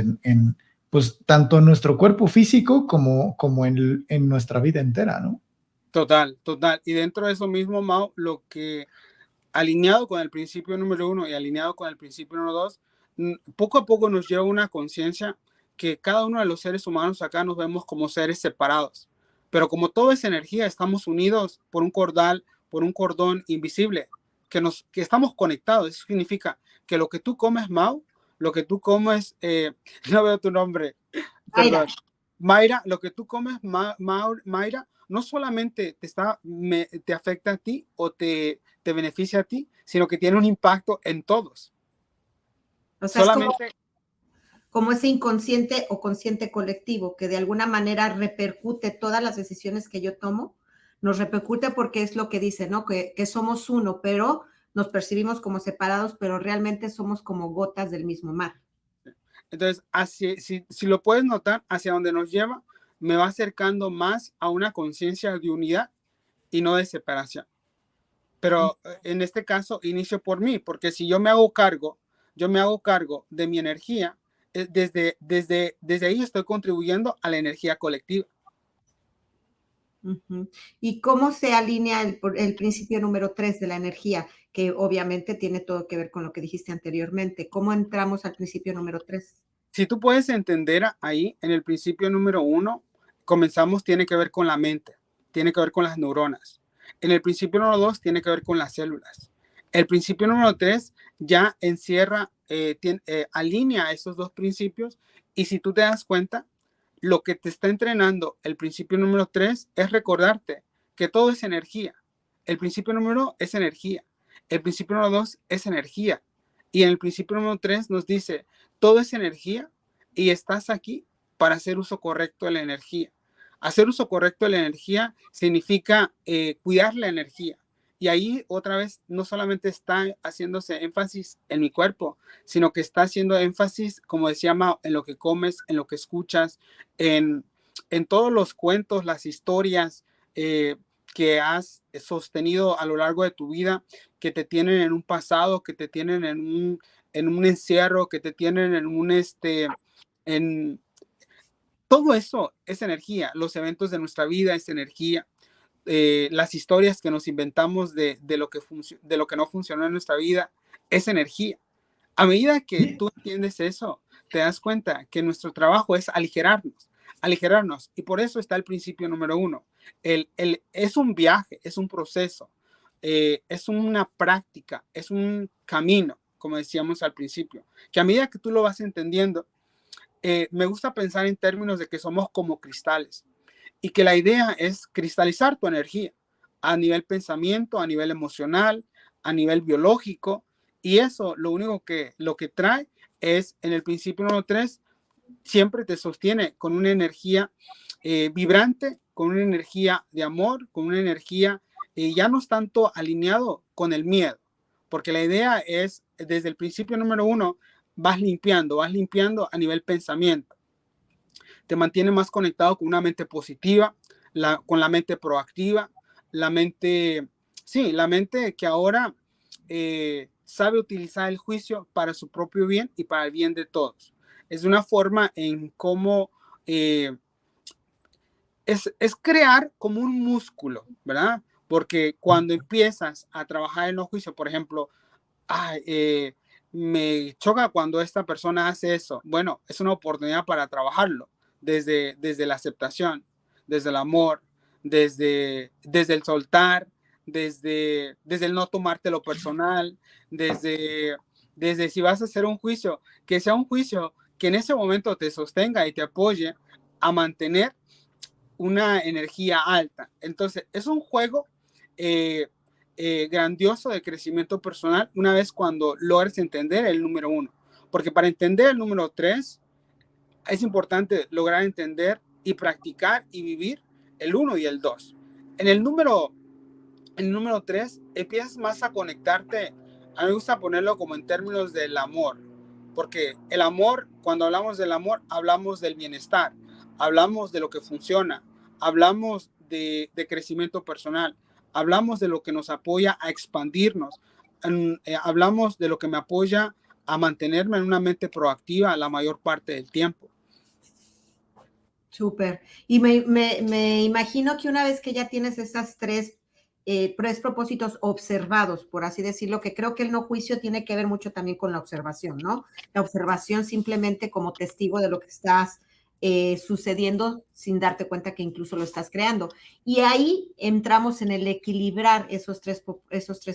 pues tanto en nuestro cuerpo físico como en nuestra vida entera, ¿no? Total. Y dentro de eso mismo, Mau, lo que alineado con el principio número 1 y alineado con el principio número 2, poco a poco nos lleva una conciencia que cada uno de los seres humanos acá nos vemos como seres separados. Pero como todo es energía, estamos unidos por un cordón invisible, que estamos conectados. Eso significa que lo que tú comes, Mau, lo que tú comes, no veo tu nombre, perdón. Mayra, lo que tú comes, Mayra, no solamente te afecta a ti o te beneficia a ti, sino que tiene un impacto en todos. O sea, solamente es como ese inconsciente o consciente colectivo que de alguna manera repercute todas las decisiones que yo tomo, nos repercute porque es lo que dice, ¿no? Que somos uno, pero nos percibimos como separados, pero realmente somos como gotas del mismo mar. Entonces, si lo puedes notar, hacia donde nos lleva, me va acercando más a una conciencia de unidad y no de separación. Pero en este caso, inicio por mí, porque si yo me hago cargo de mi energía, desde ahí estoy contribuyendo a la energía colectiva. Ujú. ¿Y cómo se alinea el principio número 3 de la energía? Que obviamente tiene todo que ver con lo que dijiste anteriormente. ¿Cómo entramos al principio número 3? Si tú puedes entender ahí, en el principio número 1, comenzamos, tiene que ver con la mente, tiene que ver con las neuronas. En el principio número 2, tiene que ver con las células. El principio número 3 ya encierra, alinea esos dos principios, y si tú te das cuenta, lo que te está entrenando el principio número 3 es recordarte que todo es energía. El principio número es energía. El principio número 2 es energía. Y en el principio número 3 nos dice, todo es energía y estás aquí para hacer uso correcto de la energía. Hacer uso correcto de la energía significa cuidar la energía. Y ahí otra vez no solamente está haciéndose énfasis en mi cuerpo, sino que está haciendo énfasis, como decía Mao, en lo que comes, en lo que escuchas, en, en todos los cuentos, las historias que has sostenido a lo largo de tu vida, que te tienen en un pasado, que te tienen en un encierro, que te tienen en todo eso es energía. Los eventos de nuestra vida es energía. Las historias que nos inventamos de lo que no funcionó en nuestra vida es energía. A medida que Y tú entiendes eso, te das cuenta que nuestro trabajo es aligerarnos. Y por eso está el principio número 1. Es un viaje, es un proceso, es una práctica, es un camino, como decíamos al principio, que a medida que tú lo vas entendiendo, me gusta pensar en términos de que somos como cristales y que la idea es cristalizar tu energía a nivel pensamiento, a nivel emocional, a nivel biológico, y eso lo que trae es en el principio número 3 siempre te sostiene con una energía vibrante, con una energía de amor, con una energía ya no es tanto alineado con el miedo, porque la idea es desde el principio número 1 vas limpiando a nivel pensamiento, te mantiene más conectado con una mente positiva, con la mente proactiva, la mente, sí, la mente que ahora sabe utilizar el juicio para su propio bien y para el bien de todos. Es una forma en cómo es crear como un músculo, ¿verdad? Porque cuando empiezas a trabajar en los juicios, por ejemplo, me choca cuando esta persona hace eso. Bueno, es una oportunidad para trabajarlo desde la aceptación, desde el amor, desde el soltar, desde el no tomártelo personal, desde si vas a hacer un juicio, que sea un juicio que en ese momento te sostenga y te apoye a mantener una energía alta. Entonces, es un juego grandioso de crecimiento personal una vez cuando logres entender el número 1. Porque para entender el número 3, es importante lograr entender y practicar y vivir el 1 y el 2. En el número 3, empiezas más a conectarte. A mí me gusta ponerlo como en términos del amor. Porque el amor, cuando hablamos del amor, hablamos del bienestar, hablamos de lo que funciona, hablamos de crecimiento personal, hablamos de lo que nos apoya a expandirnos, hablamos de lo que me apoya a mantenerme en una mente proactiva la mayor parte del tiempo. Súper. Y me imagino que una vez que ya tienes esas tres propósitos observados, por así decirlo, que creo que el no juicio tiene que ver mucho también con la observación, ¿no? La observación simplemente como testigo de lo que estás sucediendo sin darte cuenta que incluso lo estás creando. Y ahí entramos en el equilibrar esos tres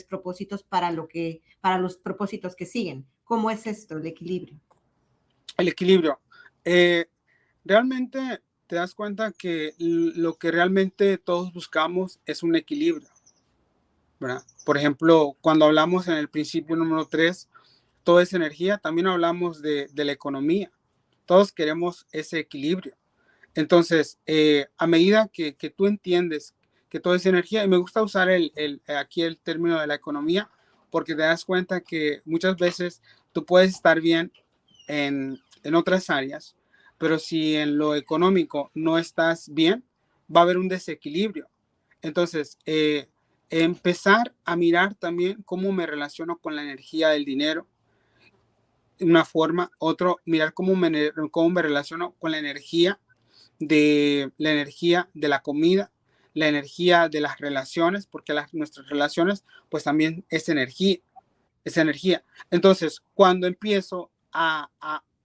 propósitos para los propósitos que siguen. ¿Cómo es esto, el equilibrio? El equilibrio. Realmente te das cuenta que lo que realmente todos buscamos es un equilibrio, ¿verdad? Por ejemplo, cuando hablamos en el principio número 3, toda esa energía, también hablamos de la economía. Todos queremos ese equilibrio. Entonces, a medida que tú entiendes que toda esa energía, y me gusta usar aquí el término de la economía, porque te das cuenta que muchas veces tú puedes estar bien en otras áreas, pero si en lo económico no estás bien, va a haber un desequilibrio. Entonces, empezar a mirar también cómo me relaciono con la energía del dinero, una forma, otro, mirar cómo me relaciono con la energía de la comida, la energía de las relaciones, porque nuestras relaciones pues también es energía, es energía. Entonces, cuando empiezo a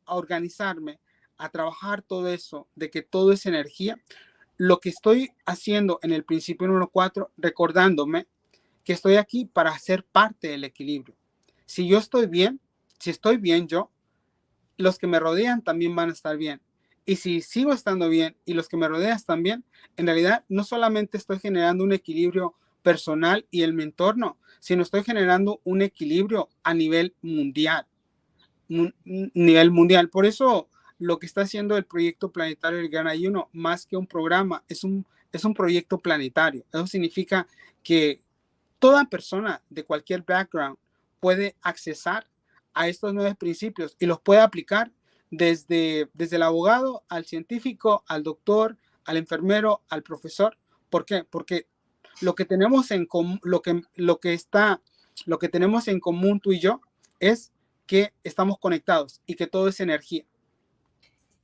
organizarme, a trabajar todo eso, de que todo es energía, lo que estoy haciendo en el principio número 4, recordándome que estoy aquí para ser parte del equilibrio. Si yo estoy bien, si estoy bien yo, los que me rodean también van a estar bien. Y si sigo estando bien y los que me rodean están bien, en realidad no solamente estoy generando un equilibrio personal y en mi entorno, sino estoy generando un equilibrio a nivel mundial. Nivel mundial. Por eso lo que está haciendo el proyecto planetario del Gran Ayuno, más que un programa, es un proyecto planetario. Eso significa que toda persona de cualquier background puede accesar a estos 9 principios y los puede aplicar desde el abogado al científico, al doctor, al enfermero, al profesor. ¿Por qué? Porque lo que tenemos en común, lo que tenemos en común tú y yo es que estamos conectados y que todo es energía.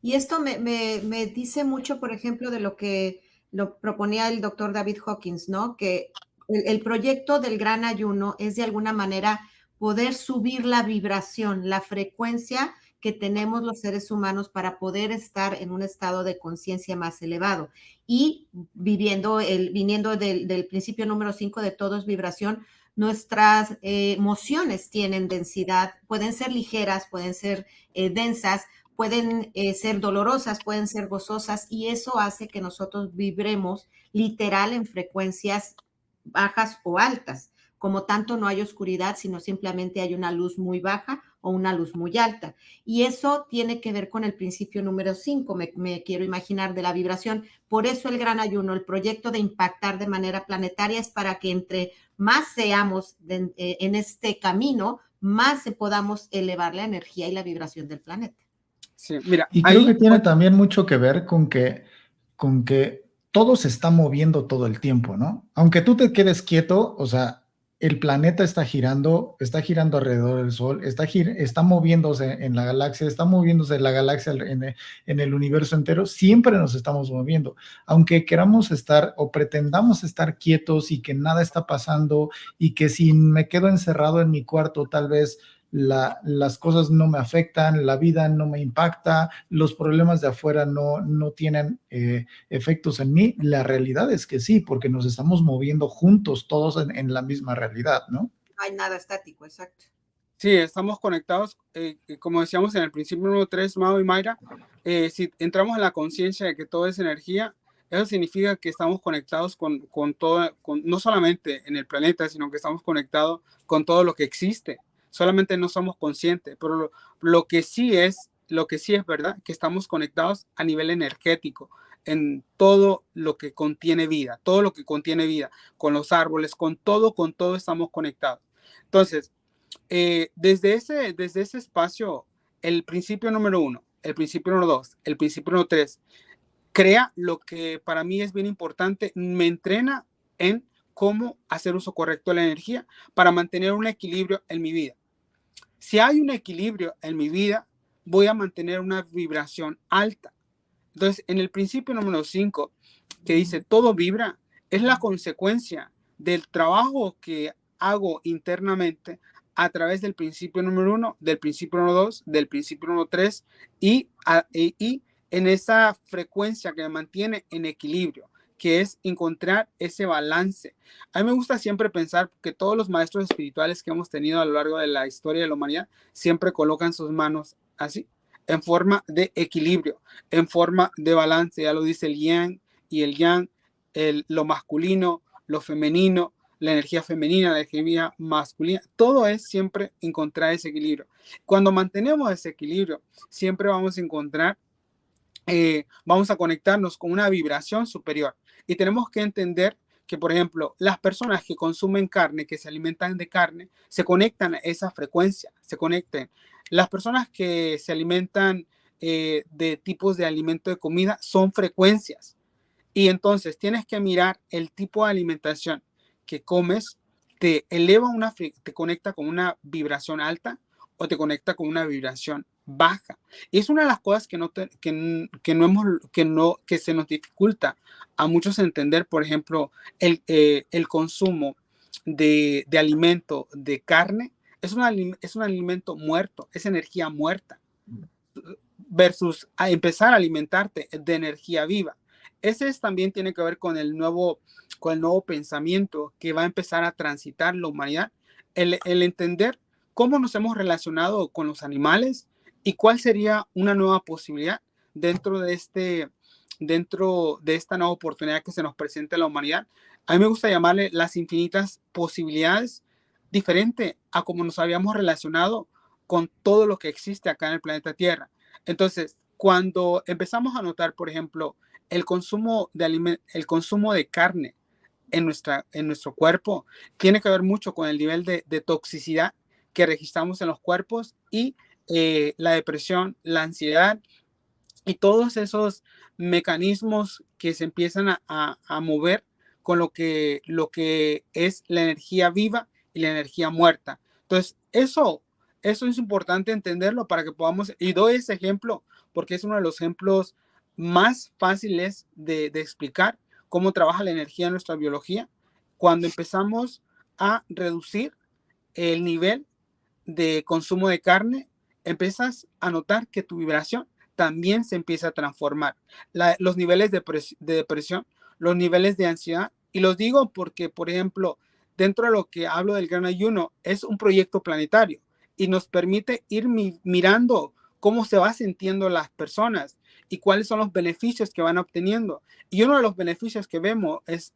Y esto me dice mucho, por ejemplo, de lo que lo proponía el doctor David Hawkins, ¿no? Que el proyecto del Gran Ayuno es de alguna manera poder subir la vibración, la frecuencia que tenemos los seres humanos para poder estar en un estado de conciencia más elevado. Y viniendo del principio número 5 de todo es vibración, nuestras emociones tienen densidad, pueden ser ligeras, pueden ser densas, pueden ser dolorosas, pueden ser gozosas, y eso hace que nosotros vibremos literal en frecuencias bajas o altas. Como tanto no hay oscuridad, sino simplemente hay una luz muy baja o una luz muy alta. Y eso tiene que ver con el principio número 5, me quiero imaginar, de la vibración. Por eso el Gran Ayuno, el proyecto de impactar de manera planetaria, es para que entre más seamos en este camino, más podamos elevar la energía y la vibración del planeta. Sí, mira, y creo que tiene también mucho que ver con que todo se está moviendo todo el tiempo, ¿no? Aunque tú te quedes quieto, o sea, el planeta está girando alrededor del Sol, está moviéndose en la galaxia, está moviéndose la galaxia en el universo entero, siempre nos estamos moviendo. Aunque queramos estar o pretendamos estar quietos y que nada está pasando y que si me quedo encerrado en mi cuarto, tal vez las cosas no me afectan, la vida no me impacta, los problemas de afuera no tienen efectos en mí. La realidad es que sí, porque nos estamos moviendo juntos, todos en la misma realidad, ¿no? No hay nada estático, exacto. Sí, estamos conectados, como decíamos en el principio número 3, Mao y Mayra, si entramos en la conciencia de que todo es energía, eso significa que estamos conectados con todo, no solamente en el planeta, sino que estamos conectados con todo lo que existe. Solamente no somos conscientes, pero lo que sí es verdad, que estamos conectados a nivel energético, en todo lo que contiene vida, con los árboles, con todo estamos conectados. Entonces, desde ese espacio, el principio número 1, el principio número 2, el principio número 3, crea lo que para mí es bien importante, me entrena en cómo hacer uso correcto de la energía para mantener un equilibrio en mi vida. Si hay un equilibrio en mi vida, voy a mantener una vibración alta. Entonces, en el principio número 5, que dice todo vibra, es la consecuencia del trabajo que hago internamente a través del principio número 1, del principio número 2, del principio número 3 y en esa frecuencia que me mantiene en equilibrio, que es encontrar ese balance. A mí me gusta siempre pensar que todos los maestros espirituales que hemos tenido a lo largo de la historia de la humanidad siempre colocan sus manos así, en forma de equilibrio, en forma de balance. Ya lo dice el yin y el yang, lo masculino, lo femenino, la energía femenina, la energía masculina. Todo es siempre encontrar ese equilibrio. Cuando mantenemos ese equilibrio, siempre vamos a encontrar, vamos a conectarnos con una vibración superior. Y tenemos que entender que, por ejemplo, las personas que consumen carne, que se alimentan de carne, se conectan a esa frecuencia, se conecten. Las personas que se alimentan de tipos de alimento de comida son frecuencias. Y entonces tienes que mirar el tipo de alimentación que comes, te conecta con una vibración alta o te conecta con una vibración baja. Y es una de las cosas que se nos dificulta a muchos entender, por ejemplo, el consumo de alimento, de carne, es un alimento muerto, es energía muerta, versus a empezar a alimentarte de energía viva. También tiene que ver con el nuevo pensamiento que va a empezar a transitar la humanidad, el entender cómo nos hemos relacionado con los animales y cuál sería una nueva posibilidad dentro de esta nueva oportunidad que se nos presenta a la humanidad. A mí me gusta llamarle las infinitas posibilidades, diferente a cómo nos habíamos relacionado con todo lo que existe acá en el planeta Tierra. Entonces, cuando empezamos a notar, por ejemplo, el consumo de carne en nuestro cuerpo, tiene que ver mucho con el nivel de toxicidad que registramos en los cuerpos y la depresión, la ansiedad y todos esos mecanismos que se empiezan a mover con lo que es la energía viva y la energía muerta. Entonces, eso es importante entenderlo para que podamos, y doy ese ejemplo porque es uno de los ejemplos más fáciles de explicar cómo trabaja la energía en nuestra biología. Cuando empezamos a reducir el nivel de consumo de carne, empiezas a notar que tu vibración también se empieza a transformar. Los niveles de depresión, los niveles de ansiedad, y los digo porque, por ejemplo, dentro de lo que hablo del gran ayuno, es un proyecto planetario y nos permite ir mirando cómo se va sintiendo las personas y cuáles son los beneficios que van obteniendo. Y uno de los beneficios que vemos es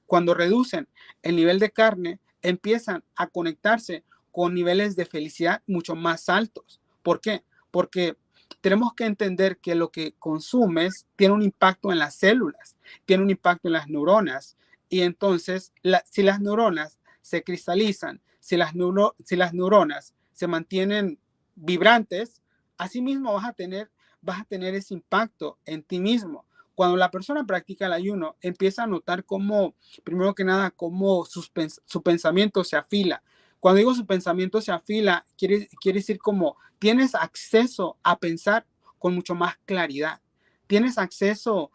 cuando reducen el nivel de carne, empiezan a conectarse con niveles de felicidad mucho más altos. ¿Por qué? Porque tenemos que entender que lo que consumes tiene un impacto en las células, tiene un impacto en las neuronas. Y entonces, si las neuronas se cristalizan, si las neuronas se mantienen vibrantes, asimismo vas a tener ese impacto en ti mismo. Cuando la persona practica el ayuno, empieza a notar cómo, primero que nada, cómo su pensamiento se afila. Cuando digo su pensamiento se afila, quiere decir como tienes acceso a pensar con mucho más claridad. Tienes acceso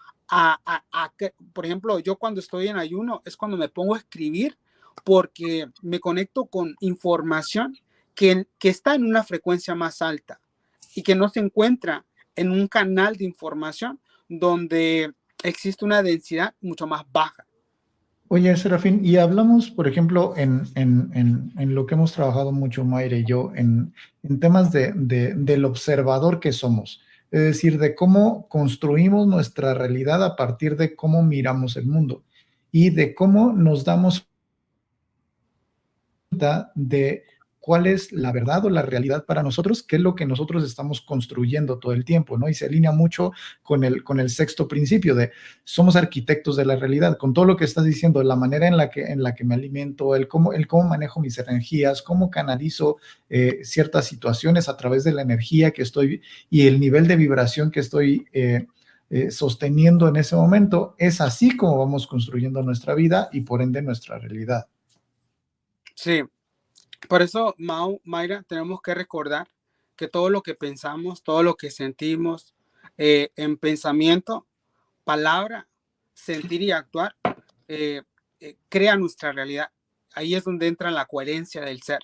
por ejemplo, yo cuando estoy en ayuno es cuando me pongo a escribir porque me conecto con información que está en una frecuencia más alta y que no se encuentra en un canal de información donde existe una densidad mucho más baja. Oye, Serafín, y hablamos, por ejemplo, en lo que hemos trabajado mucho Mayra y yo, en temas del observador que somos, es decir, de cómo construimos nuestra realidad a partir de cómo miramos el mundo y de cómo nos damos cuenta de cuál es la verdad o la realidad para nosotros, qué es lo que nosotros estamos construyendo todo el tiempo, ¿no? Y se alinea mucho con el sexto principio de somos arquitectos de la realidad, con todo lo que estás diciendo, la manera en la que me alimento, el cómo manejo mis energías, cómo canalizo ciertas situaciones a través de la energía que estoy y el nivel de vibración que estoy sosteniendo en ese momento, es así como vamos construyendo nuestra vida y por ende nuestra realidad. Sí. Por eso, Mayra, tenemos que recordar que todo lo que pensamos, todo lo que sentimos en pensamiento, palabra, sentir y actuar, crea nuestra realidad. Ahí es donde entra la coherencia del ser.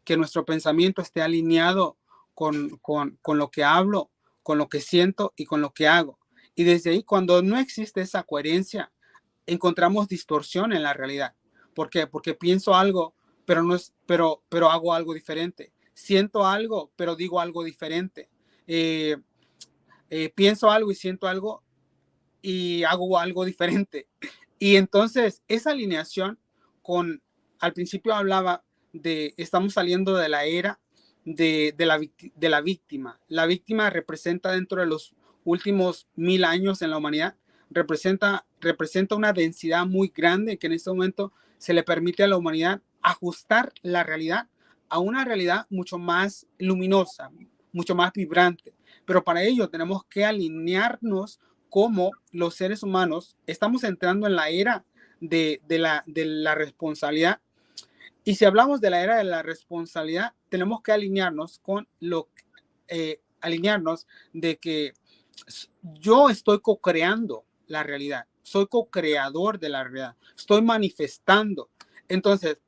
Que nuestro pensamiento esté alineado con lo que hablo, con lo que siento y con lo que hago. Y desde ahí, cuando no existe esa coherencia, encontramos distorsión en la realidad. ¿Por qué? Porque pienso algo, pero hago algo diferente. Siento algo, pero digo algo diferente. Pienso algo y siento algo y hago algo diferente. Y entonces esa alineación al principio hablaba estamos saliendo de la era de la víctima. La víctima representa dentro de los últimos 1000 años en la humanidad, representa una densidad muy grande que en este momento se le permite a la humanidad ajustar la realidad a una realidad mucho más luminosa, mucho más vibrante. Pero para ello tenemos que alinearnos como los seres humanos. Estamos entrando en la era de la responsabilidad. Y si hablamos de la era de la responsabilidad, tenemos que alinearnos con alinearnos de que yo estoy co-creando la realidad, soy co-creador de la realidad, estoy manifestando. Entonces,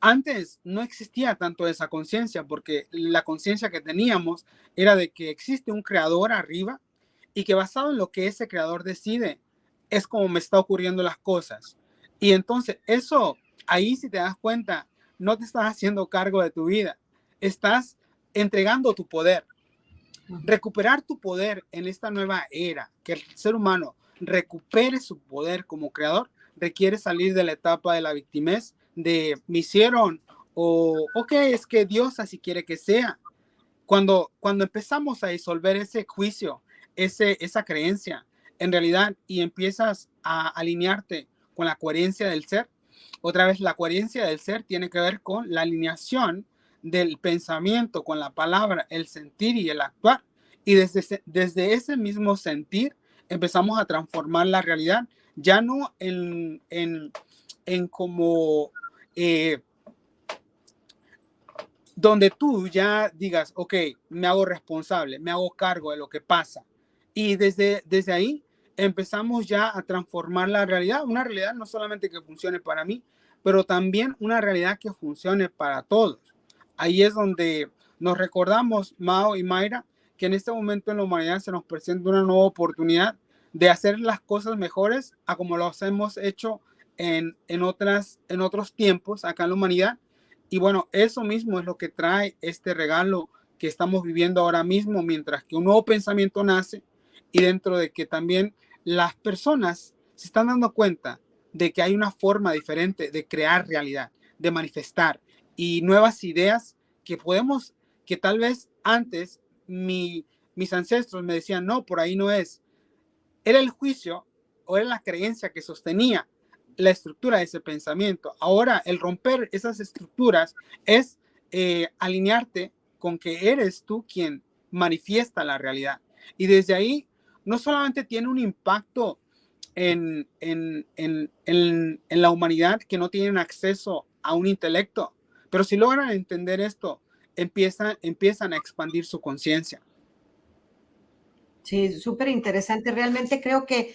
antes no existía tanto esa conciencia, porque la conciencia que teníamos era de que existe un creador arriba y que basado en lo que ese creador decide, es como me está ocurriendo las cosas. Y entonces eso, ahí si te das cuenta, no te estás haciendo cargo de tu vida, estás entregando tu poder. Recuperar tu poder en esta nueva era, que el ser humano recupere su poder como creador, requiere salir de la etapa de la victimez, de me hicieron, o ok, es que Dios así quiere que sea. Cuando empezamos a disolver ese juicio, esa creencia, en realidad, y empiezas a alinearte con la coherencia del ser, otra vez la coherencia del ser tiene que ver con la alineación del pensamiento con la palabra, el sentir y el actuar. Y desde ese mismo sentir empezamos a transformar la realidad, ya no en como donde tú ya digas, ok, me hago responsable, me hago cargo de lo que pasa. Y desde ahí empezamos ya a transformar la realidad, una realidad no solamente que funcione para mí, pero también una realidad que funcione para todos. Ahí es donde nos recordamos, Mao y Mayra, que en este momento en la humanidad se nos presenta una nueva oportunidad de hacer las cosas mejores a como los hemos hecho en otros tiempos acá en la humanidad. Y bueno, eso mismo es lo que trae este regalo que estamos viviendo ahora mismo, mientras que un nuevo pensamiento nace y dentro de que también las personas se están dando cuenta de que hay una forma diferente de crear realidad, de manifestar y nuevas ideas que tal vez antes mis ancestros me decían, no, por ahí no es. Era el juicio o era la creencia que sostenía la estructura de ese pensamiento. Ahora, el romper esas estructuras es alinearte con que eres tú quien manifiesta la realidad. Y desde ahí, no solamente tiene un impacto en la humanidad que no tienen acceso a un intelecto, pero si logran entender esto, empiezan a expandir su conciencia. Sí, súper interesante. Realmente creo que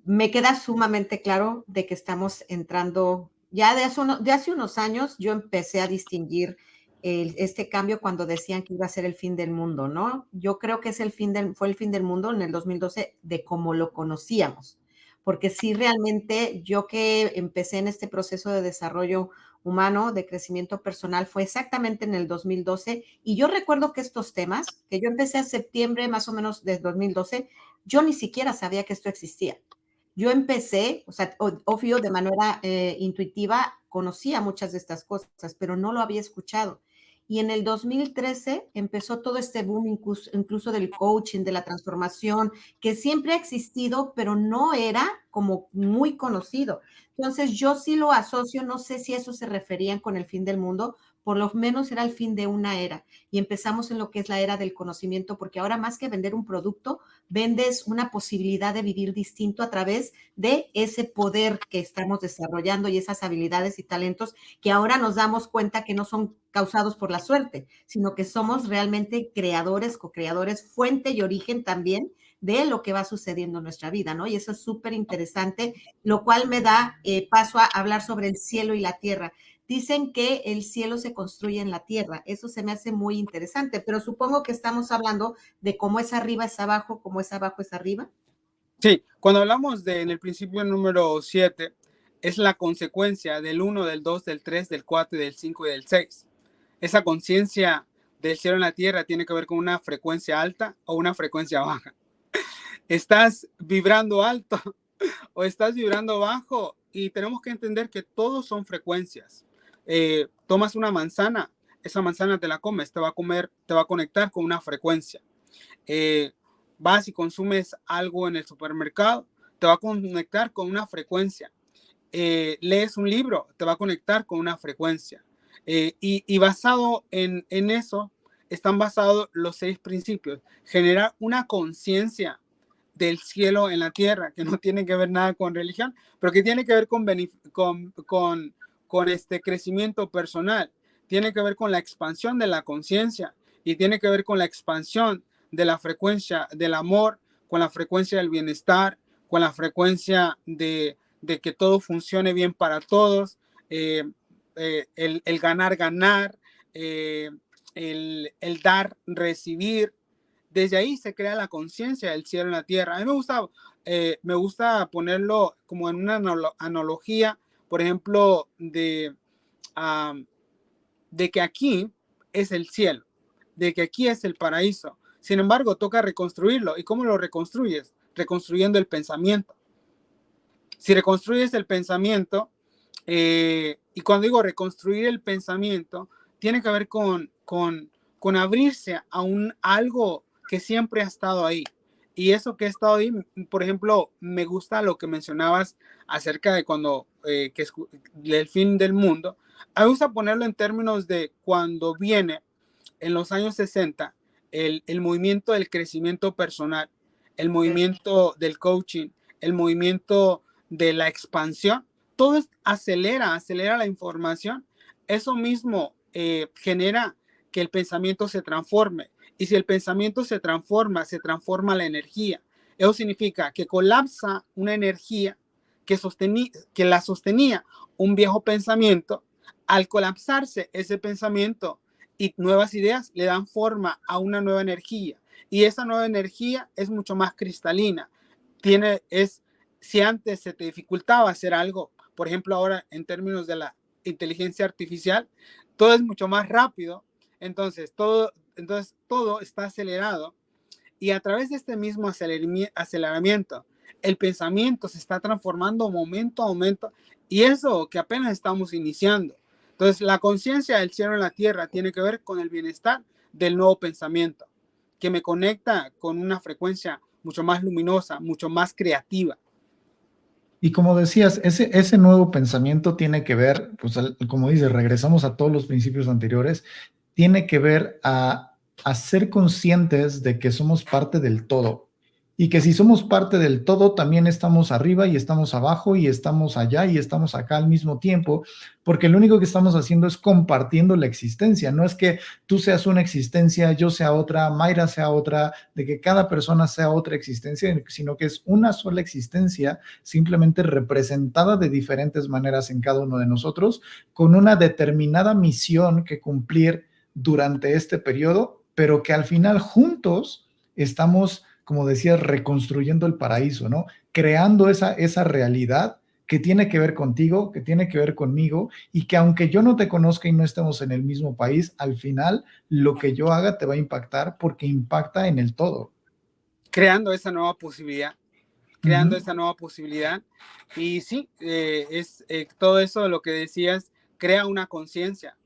me queda sumamente claro de que estamos entrando, ya de hace unos años yo empecé a distinguir este cambio cuando decían que iba a ser el fin del mundo, ¿no? Yo creo que fue el fin del mundo en el 2012 de cómo lo conocíamos, porque sí realmente yo que empecé en este proceso de desarrollo humano, de crecimiento personal, fue exactamente en el 2012 y yo recuerdo que estos temas, que yo empecé en septiembre más o menos de 2012, yo ni siquiera sabía que esto existía. Yo empecé, o sea, obvio, de manera intuitiva, conocía muchas de estas cosas, pero no lo había escuchado. Y en el 2013 empezó todo este boom incluso del coaching, de la transformación, que siempre ha existido, pero no era como muy conocido. Entonces yo sí lo asocio, no sé si eso se referían con el fin del mundo, por lo menos era el fin de una era. Y empezamos en lo que es la era del conocimiento, porque ahora más que vender un producto, vendes una posibilidad de vivir distinto a través de ese poder que estamos desarrollando y esas habilidades y talentos que ahora nos damos cuenta que no son causados por la suerte, sino que somos realmente creadores, co-creadores, fuente y origen también de lo que va sucediendo en nuestra vida, ¿no? Y eso es súper interesante, lo cual me da paso a hablar sobre el cielo y la tierra. Dicen que el cielo se construye en la tierra. Eso se me hace muy interesante, pero supongo que estamos hablando de cómo es arriba es abajo, cómo es abajo es arriba. Sí, cuando hablamos en el principio número 7, es la consecuencia del 1, del 2, del 3, del 4, del 5 y del 6. Esa conciencia del cielo en la tierra tiene que ver con una frecuencia alta o una frecuencia baja. ¿Estás vibrando alto o estás vibrando bajo? Y tenemos que entender que todos son frecuencias. Tomas una manzana, esa manzana te la comes, te va a conectar con una frecuencia. Vas y consumes algo en el supermercado, te va a conectar con una frecuencia. Lees un libro, te va a conectar con una frecuencia. Y basado en eso, están basados los 6 principios. Generar una conciencia del cielo en la tierra, que no tiene que ver nada con religión, pero que tiene que ver con este crecimiento personal, tiene que ver con la expansión de la conciencia y tiene que ver con la expansión de la frecuencia del amor, con la frecuencia del bienestar, con la frecuencia de que todo funcione bien para todos, el ganar, ganar, el dar, recibir. Desde ahí se crea la conciencia del cielo en la tierra. A mí me gusta ponerlo como en una analogía, por ejemplo, de que aquí es el cielo, de que aquí es el paraíso. Sin embargo, toca reconstruirlo. ¿Y cómo lo reconstruyes? Reconstruyendo el pensamiento. Si reconstruyes el pensamiento, y cuando digo reconstruir el pensamiento, tiene que ver con abrirse a algo que siempre ha estado ahí. Y eso que ha estado ahí, por ejemplo, me gusta lo que mencionabas acerca de cuando, el fin del mundo. A mí me gusta ponerlo en términos de cuando viene en los años 60 el movimiento del crecimiento personal, el movimiento del coaching, el movimiento de la expansión. Todo acelera la información. Eso mismo genera que el pensamiento se transforme. Y si el pensamiento se transforma la energía. Eso significa que colapsa una energía que la sostenía un viejo pensamiento. Al colapsarse ese pensamiento y nuevas ideas le dan forma a una nueva energía. Y esa nueva energía es mucho más cristalina. Si antes se te dificultaba hacer algo, por ejemplo, ahora en términos de la inteligencia artificial, todo es mucho más rápido. Entonces todo está acelerado, y a través de este mismo aceleramiento, el pensamiento se está transformando momento a momento, y eso que apenas estamos iniciando. Entonces, la conciencia del cielo en la tierra tiene que ver con el bienestar del nuevo pensamiento, que me conecta con una frecuencia mucho más luminosa, mucho más creativa. Y como decías, ese nuevo pensamiento tiene que ver, pues como dices, regresamos a todos los principios anteriores, tiene que ver a ser conscientes de que somos parte del todo, y que si somos parte del todo, también estamos arriba y estamos abajo y estamos allá y estamos acá al mismo tiempo, porque lo único que estamos haciendo es compartiendo la existencia. No es que tú seas una existencia, yo sea otra, Mayra sea otra, de que cada persona sea otra existencia, sino que es una sola existencia, simplemente representada de diferentes maneras en cada uno de nosotros, con una determinada misión que cumplir durante este periodo, pero que al final juntos estamos, como decías, reconstruyendo el paraíso, ¿no? Creando esa realidad que tiene que ver contigo, que tiene que ver conmigo, y que aunque yo no te conozca y no estemos en el mismo país, al final lo que yo haga te va a impactar porque impacta en el todo. Creando esa nueva posibilidad. Esa nueva posibilidad. Y sí, todo eso de lo que decías, crea una conciencia,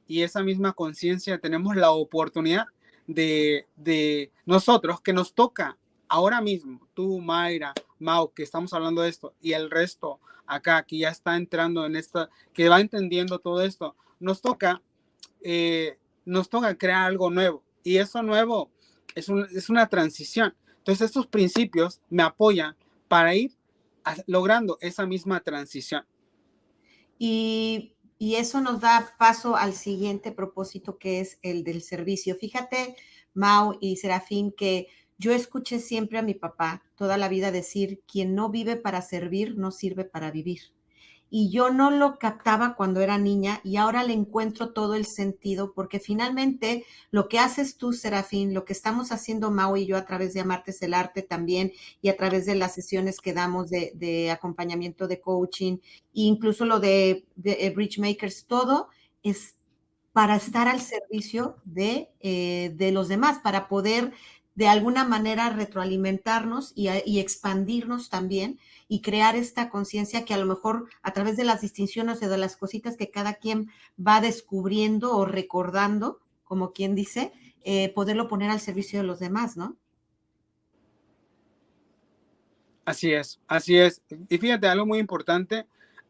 y esa misma conciencia tenemos la oportunidad de nosotros, que nos toca ahora mismo, tú, Mayra, Mau, que estamos hablando de esto, y el resto acá, que ya está entrando en esta, que va entendiendo todo esto, nos toca crear algo nuevo, y eso nuevo es una transición. Entonces estos principios me apoyan para ir logrando esa misma transición. Y eso nos da paso al siguiente propósito, que es el del servicio. Fíjate, Mau y Serafín, que yo escuché siempre a mi papá toda la vida decir: quien no vive para servir, no sirve para vivir. Y yo no lo captaba cuando era niña, y ahora le encuentro todo el sentido, porque finalmente lo que haces tú, Serafín, lo que estamos haciendo Mau y yo a través de Amarte es el Arte también, y a través de las sesiones que damos de acompañamiento de coaching, e incluso lo de Bridge Makers, todo es para estar al servicio de los demás, para poder de alguna manera retroalimentarnos y expandirnos también, y crear esta conciencia que a lo mejor a través de las distinciones o de las cositas que cada quien va descubriendo o recordando, como quien dice, poderlo poner al servicio de los demás, ¿no? Así es, así es. Y fíjate, algo muy importante,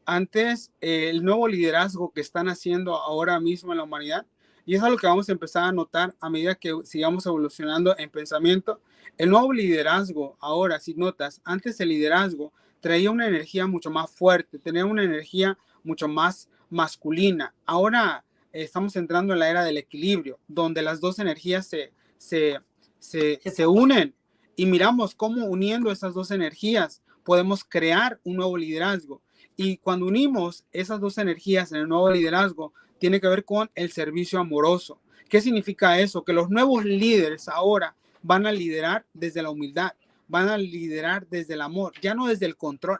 antes el nuevo liderazgo que están haciendo ahora mismo en la humanidad, y es algo que vamos a empezar a notar a medida que sigamos evolucionando en pensamiento. El nuevo liderazgo, ahora, si notas, antes el liderazgo traía una energía mucho más fuerte, tenía una energía mucho más masculina. Ahora estamos entrando en la era del equilibrio, donde las dos energías se unen y miramos cómo uniendo esas dos energías podemos crear un nuevo liderazgo. Y cuando unimos esas dos energías en el nuevo liderazgo, tiene que ver con el servicio amoroso. ¿Qué significa eso? Que los nuevos líderes ahora van a liderar desde la humildad, van a liderar desde el amor, ya no desde el control,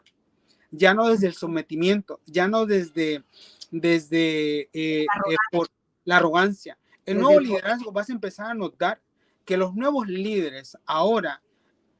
ya no desde el sometimiento, ya no desde por la arrogancia. El nuevo liderazgo, vas a empezar a notar que los nuevos líderes ahora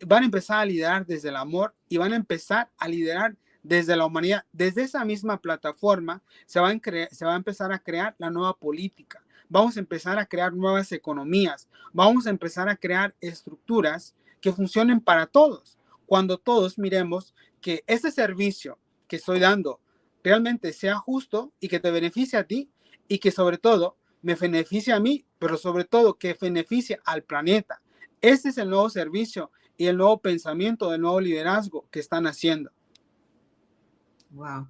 van a empezar a liderar desde el amor y van a empezar a liderar desde la humanidad. Desde esa misma plataforma se va a empezar a crear la nueva política. Vamos a empezar a crear nuevas economías. Vamos a empezar a crear estructuras que funcionen para todos. Cuando todos miremos que ese servicio que estoy dando realmente sea justo y que te beneficie a ti y que sobre todo me beneficie a mí, pero sobre todo que beneficie al planeta. Ese es el nuevo servicio y el nuevo pensamiento del nuevo liderazgo que están haciendo. Wow.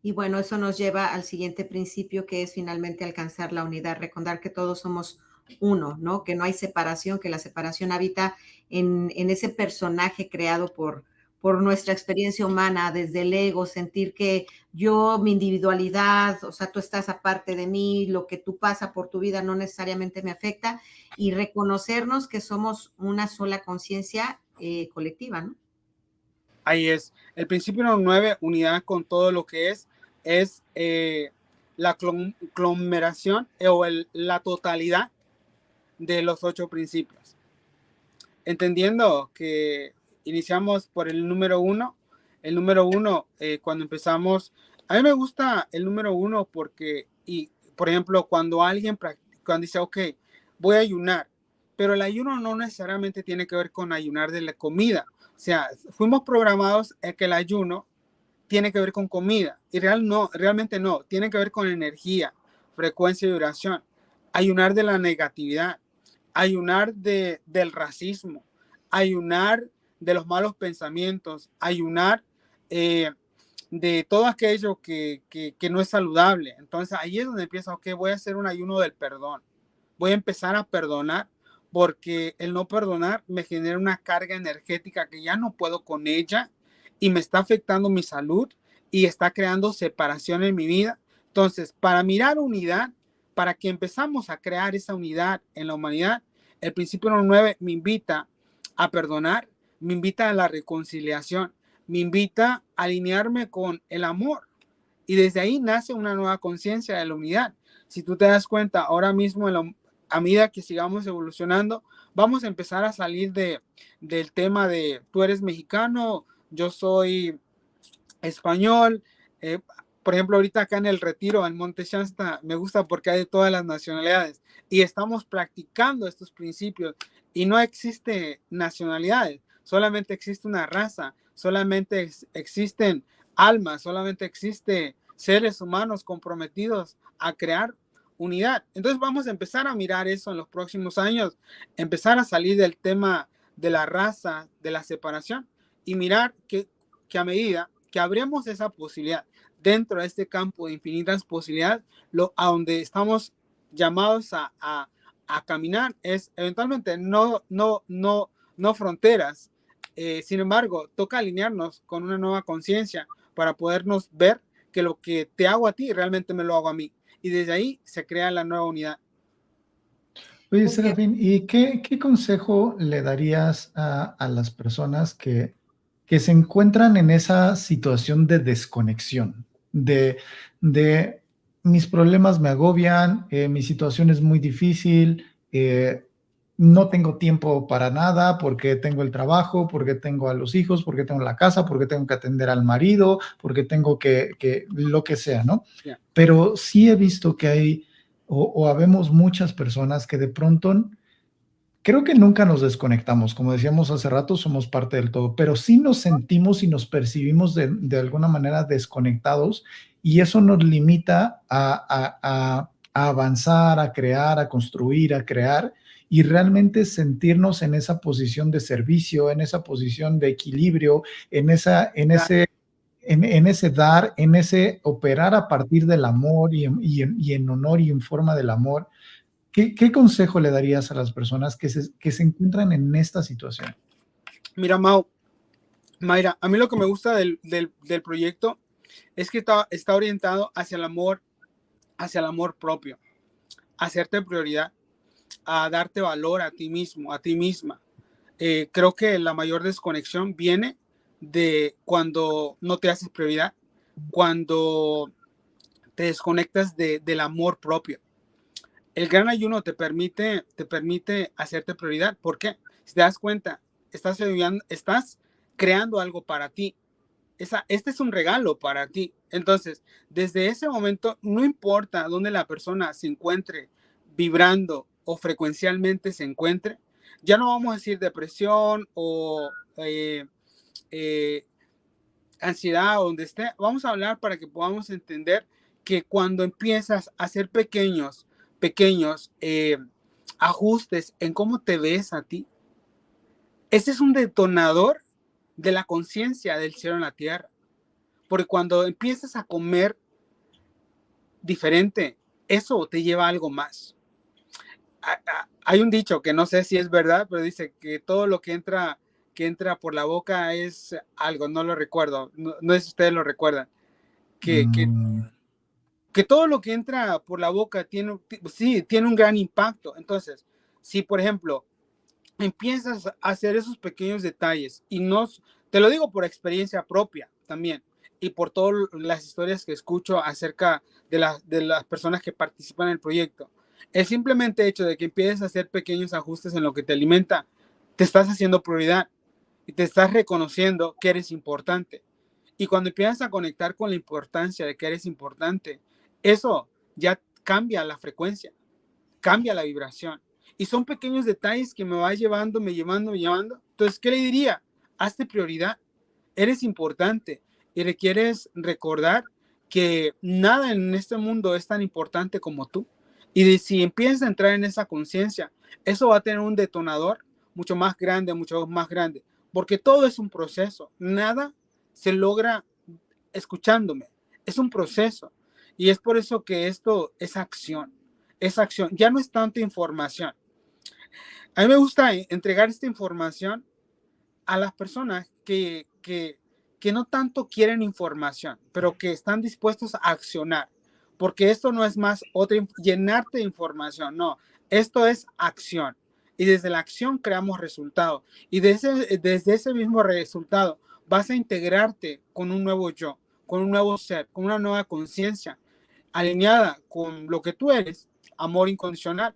Y bueno, eso nos lleva al siguiente principio, que es finalmente alcanzar la unidad, recordar que todos somos uno, ¿no? Que no hay separación, que la separación habita en ese personaje creado por nuestra experiencia humana, desde el ego, sentir que yo, mi individualidad, o sea, tú estás aparte de mí, lo que tú pasa por tu vida no necesariamente me afecta, y reconocernos que somos una sola conciencia colectiva, ¿no? Ahí es. El principio 9, unidad con todo lo que es la conglomeración o la totalidad de los 8 principios. Entendiendo que iniciamos por el número 1. El número 1, cuando empezamos, a mí me gusta el número 1 porque, por ejemplo, cuando alguien dice, ok, voy a ayunar, pero el ayuno no necesariamente tiene que ver con ayunar de la comida. O sea, fuimos programados en que el ayuno tiene que ver con comida y realmente no, tiene que ver con energía, frecuencia y duración. Ayunar de la negatividad, ayunar del racismo, ayunar de los malos pensamientos, ayunar de todo aquello que no es saludable. Entonces ahí es donde empieza, ok, voy a hacer un ayuno del perdón. Voy a empezar a perdonar porque el no perdonar me genera una carga energética que ya no puedo con ella y me está afectando mi salud y está creando separación en mi vida. Entonces, para mirar unidad, para que empezamos a crear esa unidad en la humanidad, el principio 9 me invita a perdonar, me invita a la reconciliación, me invita a alinearme con el amor. Y desde ahí nace una nueva conciencia de la unidad. Si tú te das cuenta, ahora mismo a medida que sigamos evolucionando, vamos a empezar a salir del tema de tú eres mexicano, yo soy español. Por ejemplo, ahorita acá en el Retiro, en Monte Shasta, me gusta porque hay de todas las nacionalidades y estamos practicando estos principios y no existe nacionalidades, solamente existe una raza, solamente existen almas, solamente existen seres humanos comprometidos a crear unidad. Entonces vamos a empezar a mirar eso en los próximos años, empezar a salir del tema de la raza, de la separación y mirar que a medida que abremos esa posibilidad dentro de este campo de infinitas posibilidades, a donde estamos llamados a caminar es eventualmente no fronteras. Sin embargo, toca alinearnos con una nueva conciencia para podernos ver que lo que te hago a ti realmente me lo hago a mí. Y desde ahí se crea la nueva unidad. Oye, Serafín, ¿y qué consejo le darías a las personas que se encuentran en esa situación de desconexión? De mis problemas me agobian, mi situación es muy difícil, no tengo tiempo para nada porque tengo el trabajo, porque tengo a los hijos, porque tengo la casa, porque tengo que atender al marido, porque tengo que lo que sea, ¿no? Yeah. Pero sí he visto que hay o habemos muchas personas que de pronto, creo que nunca nos desconectamos, como decíamos hace rato, somos parte del todo, pero sí nos sentimos y nos percibimos de alguna manera desconectados y eso nos limita a avanzar, a crear, a construir, a crear y realmente sentirnos en esa posición de servicio, en esa posición de equilibrio, en ese en ese dar, en ese operar a partir del amor y en honor y en forma del amor, ¿qué consejo le darías a las personas que se encuentran en esta situación? Mira, Mayra, a mí lo que me gusta del proyecto es que está orientado hacia el amor propio, a hacerte prioridad, a darte valor a ti mismo, a ti misma. Creo que la mayor desconexión viene de cuando no te haces prioridad, cuando te desconectas del amor propio. El gran ayuno te permite hacerte prioridad. ¿Por qué? Si te das cuenta, estás creando algo para ti. Este es un regalo para ti. Entonces, desde ese momento, no importa dónde la persona se encuentre vibrando o frecuencialmente se encuentre, ya no vamos a decir depresión o ansiedad o donde esté, vamos a hablar para que podamos entender que cuando empiezas a hacer pequeños ajustes en cómo te ves a ti, ese es un detonador de la conciencia del cielo en la tierra. Porque cuando empiezas a comer diferente, eso te lleva a algo más. Hay un dicho que no sé si es verdad, pero dice que todo lo que entra por la boca es algo, no lo recuerdo, no sé si ustedes lo recuerdan, que todo lo que entra por la boca tiene un gran impacto. Entonces, si por ejemplo empiezas a hacer esos pequeños detalles y te lo digo por experiencia propia también y por todas las historias que escucho acerca de las personas que participan en el proyecto, el simplemente hecho de que empieces a hacer pequeños ajustes en lo que te alimenta, te estás haciendo prioridad y te estás reconociendo que eres importante. Y cuando empiezas a conectar con la importancia de que eres importante, eso ya cambia la frecuencia, cambia la vibración. Y son pequeños detalles que me va llevando. Entonces, ¿qué le diría? Hazte prioridad. Eres importante y requieres recordar que nada en este mundo es tan importante como tú. Y si empiezas a entrar en esa conciencia, eso va a tener un detonador mucho más grande, porque todo es un proceso. Nada se logra escuchándome. Es un proceso. Y es por eso que esto es acción. Es acción. Ya no es tanta información. A mí me gusta entregar esta información a las personas que no tanto quieren información, pero que están dispuestos a accionar. Porque esto no es más llenarte de información, no. Esto es acción. Y desde la acción creamos resultados. Y desde ese mismo resultado vas a integrarte con un nuevo yo, con un nuevo ser, con una nueva conciencia, alineada con lo que tú eres, amor incondicional,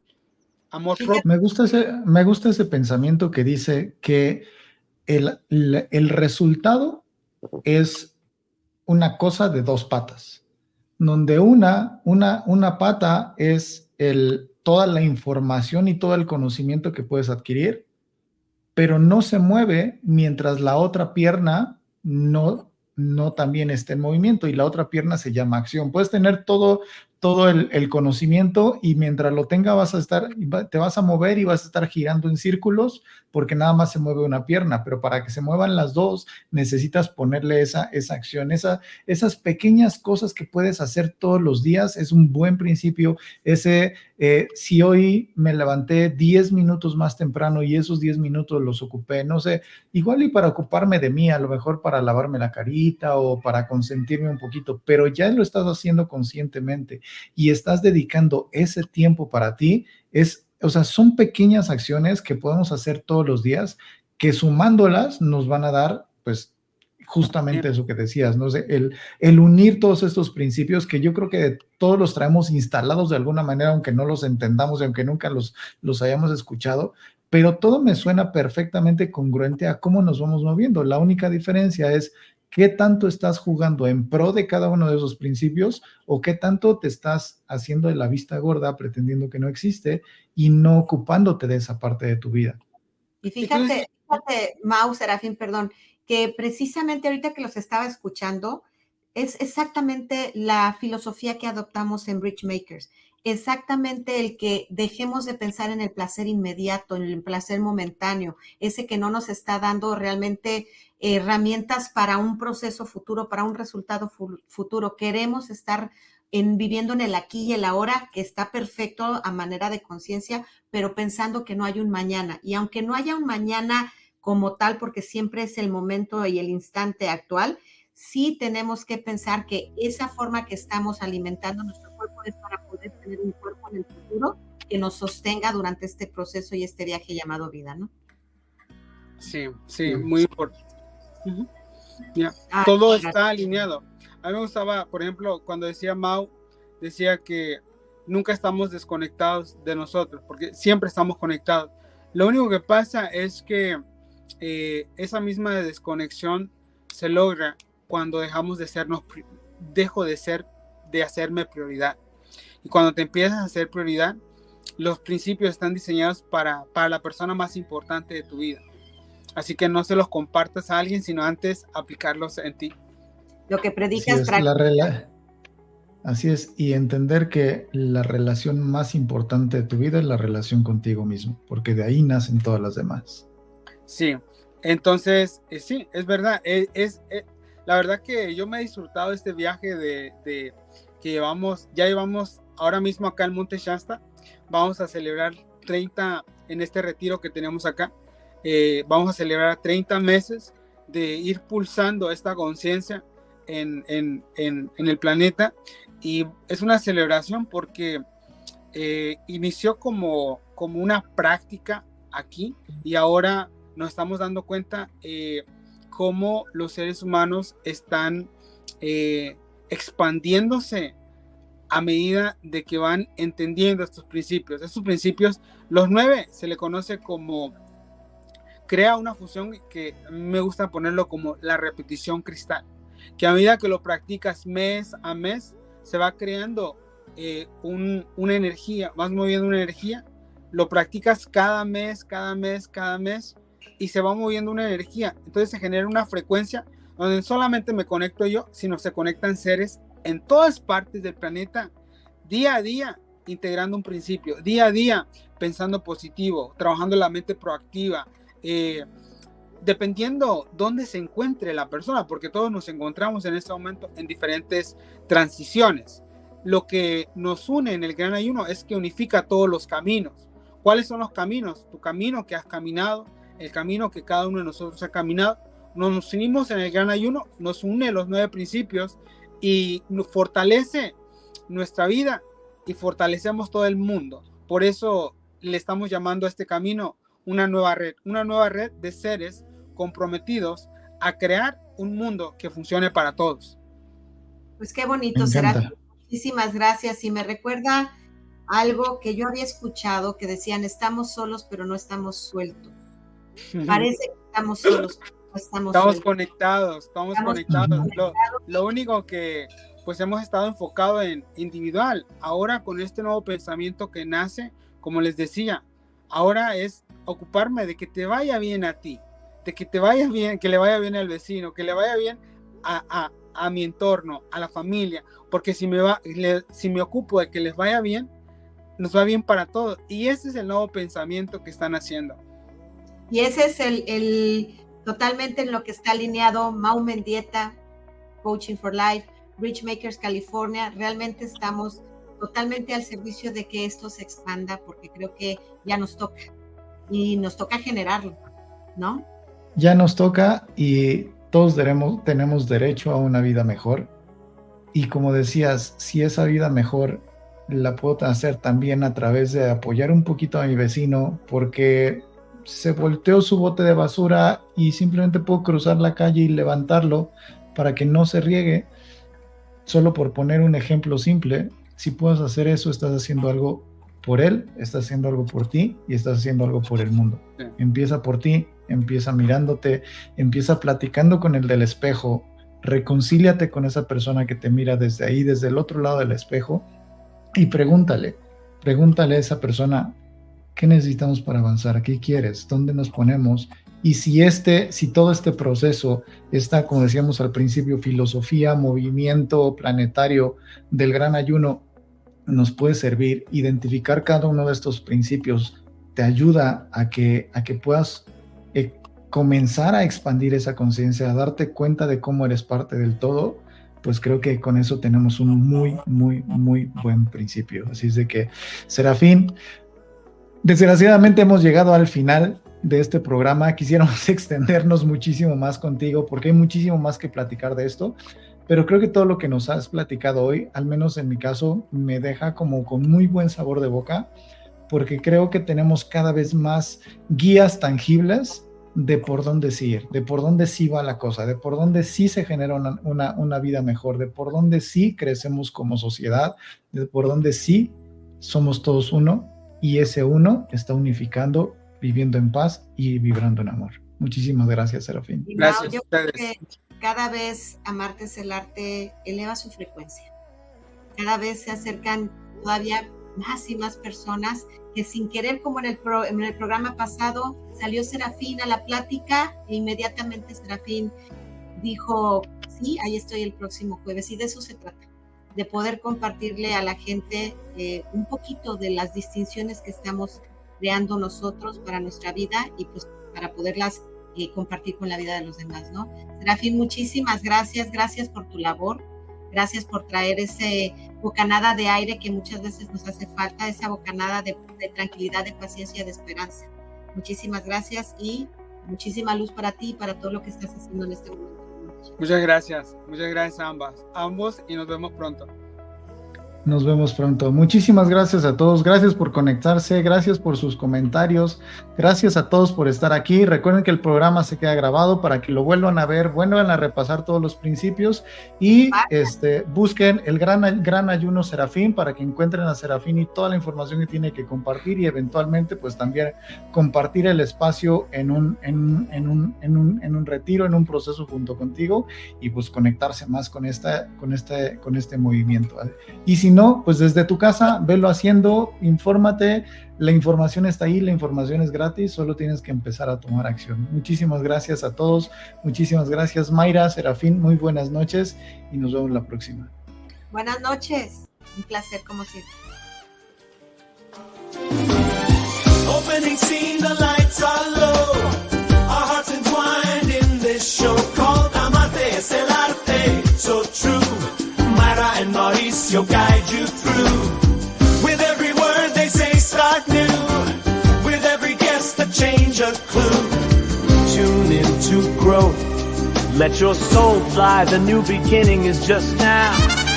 amor propio. Me gusta ese pensamiento que dice que el resultado es una cosa de dos patas, donde una pata es toda la información y todo el conocimiento que puedes adquirir, pero no se mueve mientras la otra pierna no también esté en movimiento, y la otra pierna se llama acción. Puedes tener todo el conocimiento y mientras lo tenga te vas a mover y vas a estar girando en círculos porque nada más se mueve una pierna, pero para que se muevan las dos necesitas ponerle esa acción, esas pequeñas cosas que puedes hacer todos los días. Es un buen principio si hoy me levanté 10 minutos más temprano y esos 10 minutos los ocupé, no sé, igual y para ocuparme de mí, a lo mejor para lavarme la carita o para consentirme un poquito, pero ya lo estás haciendo conscientemente y estás dedicando ese tiempo para ti. Son pequeñas acciones que podemos hacer todos los días que sumándolas nos van a dar, pues, justamente eso que decías, ¿no? El unir todos estos principios que yo creo que todos los traemos instalados de alguna manera, aunque no los entendamos y aunque nunca los hayamos escuchado, pero todo me suena perfectamente congruente a cómo nos vamos moviendo. La única diferencia es qué tanto estás jugando en pro de cada uno de esos principios o qué tanto te estás haciendo de la vista gorda, pretendiendo que no existe y no ocupándote de esa parte de tu vida. Y fíjate, Mau, Serafín, perdón, que precisamente ahorita que los estaba escuchando, es exactamente la filosofía que adoptamos en Bridge Makers. exactamente el que dejemos de pensar en el placer inmediato, en el placer momentáneo, ese que no nos está dando realmente herramientas para un proceso futuro, para un resultado futuro. Queremos estar viviendo en el aquí y el ahora, que está perfecto a manera de conciencia, pero pensando que no hay un mañana. Y aunque no haya un mañana como tal, porque siempre es el momento y el instante actual, sí tenemos que pensar que esa forma que estamos alimentando nuestro cuerpo es para poder tener un cuerpo en el futuro que nos sostenga durante este proceso y este viaje llamado vida, ¿no? Sí, sí, muy importante. Yeah. Ay, Todo gracias. está alineado. A mí me gustaba, por ejemplo, cuando decía Mau, decía que nunca estamos desconectados de nosotros, porque siempre estamos conectados. Lo único que pasa es que esa misma desconexión se logra cuando dejamos de sernos, dejo de hacerme prioridad. Y cuando te empiezas a hacer prioridad, los principios están diseñados para la persona más importante de tu vida. Así que no se los compartas a alguien, sino antes aplicarlos en ti. Lo que Así predicas es, prácticamente. así es, y entender que la relación más importante de tu vida es la relación contigo mismo, porque de ahí nacen todas las demás. Sí, entonces, sí, es verdad. La verdad que yo me he disfrutado este viaje que ya llevamos ahora mismo acá en Monte Shasta. Vamos a celebrar 30 en este retiro que tenemos acá. Vamos a celebrar 30 meses de ir pulsando esta conciencia en el planeta, y es una celebración porque inició como una práctica aquí, y ahora nos estamos dando cuenta cómo los seres humanos están expandiéndose a medida de que van entendiendo estos principios. Estos principios, los 9, se le conoce como, crea una fusión que me gusta ponerlo como la repetición cristal, que a medida que lo practicas mes a mes, se va creando una energía, vas moviendo una energía, lo practicas cada mes, y se va moviendo una energía. Entonces se genera una frecuencia donde solamente me conecto yo, sino se conectan seres en todas partes del planeta, día a día, integrando un principio, día a día, pensando positivo, trabajando la mente proactiva, dependiendo dónde se encuentre la persona, porque todos nos encontramos en este momento en diferentes transiciones. Lo que nos une en el Gran Ayuno es que unifica todos los caminos. ¿Cuáles son los caminos? Tu camino que has caminado, el camino que cada uno de nosotros ha caminado. Nos unimos en el Gran Ayuno, nos une los 9 principios y nos fortalece nuestra vida y fortalecemos todo el mundo. Por eso le estamos llamando a este camino una nueva red de seres comprometidos a crear un mundo que funcione para todos. Pues qué bonito será. Muchísimas gracias. Y me recuerda algo que yo había escuchado, que decían, estamos solos, pero no estamos sueltos. Parece que estamos solos, pero no estamos conectados, estamos conectados. Lo único que pues hemos estado enfocados en individual. Ahora con este nuevo pensamiento que nace, como les decía, ahora es ocuparme de que te vaya bien a ti, de que te vaya bien, que le vaya bien al vecino, que le vaya bien a mi entorno, a la familia, porque si me ocupo de que les vaya bien, nos va bien para todos. Y ese es el nuevo pensamiento que están haciendo. Y ese es el totalmente en lo que está alineado Mau Mendieta, Coaching for Life, Bridgemakers California. Realmente estamos totalmente al servicio de que esto se expanda, porque creo que ya nos toca, y nos toca generarlo, ¿no? Ya nos toca, y todos tenemos derecho a una vida mejor. Y como decías, si esa vida mejor la puedo hacer también a través de apoyar un poquito a mi vecino, porque se volteó su bote de basura y simplemente puedo cruzar la calle y levantarlo para que no se riegue, solo por poner un ejemplo simple. Si puedes hacer eso, estás haciendo algo por él, estás haciendo algo por ti y estás haciendo algo por el mundo. Sí. Empieza por ti, empieza mirándote, empieza platicando con el del espejo, reconcíliate con esa persona que te mira desde ahí, desde el otro lado del espejo, y pregúntale a esa persona, ¿qué necesitamos para avanzar? ¿Qué quieres? ¿Dónde nos ponemos? Y si todo este proceso está, como decíamos al principio, filosofía, movimiento planetario del Gran Ayuno, nos puede servir. Identificar cada uno de estos principios te ayuda a que puedas comenzar a expandir esa conciencia, a darte cuenta de cómo eres parte del todo. Pues creo que con eso tenemos un muy, muy, muy buen principio. Así es de que, Serafín, desgraciadamente hemos llegado al final de este programa. Quisiéramos extendernos muchísimo más contigo porque hay muchísimo más que platicar de esto, pero creo que todo lo que nos has platicado hoy, al menos en mi caso, me deja como con muy buen sabor de boca, porque creo que tenemos cada vez más guías tangibles de por dónde sí ir, de por dónde sí va la cosa, de por dónde sí se genera una vida mejor, de por dónde sí crecemos como sociedad, de por dónde sí somos todos uno, y ese uno está unificando, viviendo en paz y vibrando en amor. Muchísimas gracias, Serafín. Gracias. Yo creo que cada vez Amarte es el Arte eleva su frecuencia. Cada vez se acercan todavía más y más personas que sin querer, como en el programa pasado, salió Serafín a la plática e inmediatamente Serafín dijo, sí, ahí estoy el próximo jueves. Y de eso se trata, de poder compartirle a la gente un poquito de las distinciones que estamos creando nosotros para nuestra vida y pues para poderlas compartir con la vida de los demás, ¿no? Serafín, muchísimas gracias por tu labor. Gracias por traer ese bocanada de aire que muchas veces nos hace falta, esa bocanada de tranquilidad, de paciencia, de esperanza. Muchísimas gracias y muchísima luz para ti y para todo lo que estás haciendo en este momento. Muchas gracias a ambos y nos vemos pronto. Nos vemos pronto. Muchísimas gracias a todos. Gracias por conectarse. Gracias por sus comentarios. Gracias a todos por estar aquí. Recuerden que el programa se queda grabado para que lo vuelvan a ver, vuelvan a repasar todos los principios y busquen el gran ayuno Serafín para que encuentren a Serafín y toda la información que tiene que compartir y eventualmente pues también compartir el espacio en un retiro, en un proceso junto contigo y pues conectarse más con este movimiento, ¿vale? Y si no, pues desde tu casa, velo haciendo, infórmate, la información está ahí, la información es gratis, solo tienes que empezar a tomar acción. Muchísimas gracias a todos, muchísimas gracias Mayra, Serafín, muy buenas noches y nos vemos la próxima. Buenas noches, un placer como siempre. Opening scene, the lights are low, our hearts entwined in this show called Amarte es el Arte, so true. Mayra and Mauricio guide you through. With every word they say, start new. With every guest, a change, a clue. Tune in to grow. Let your soul fly. The new beginning is just now.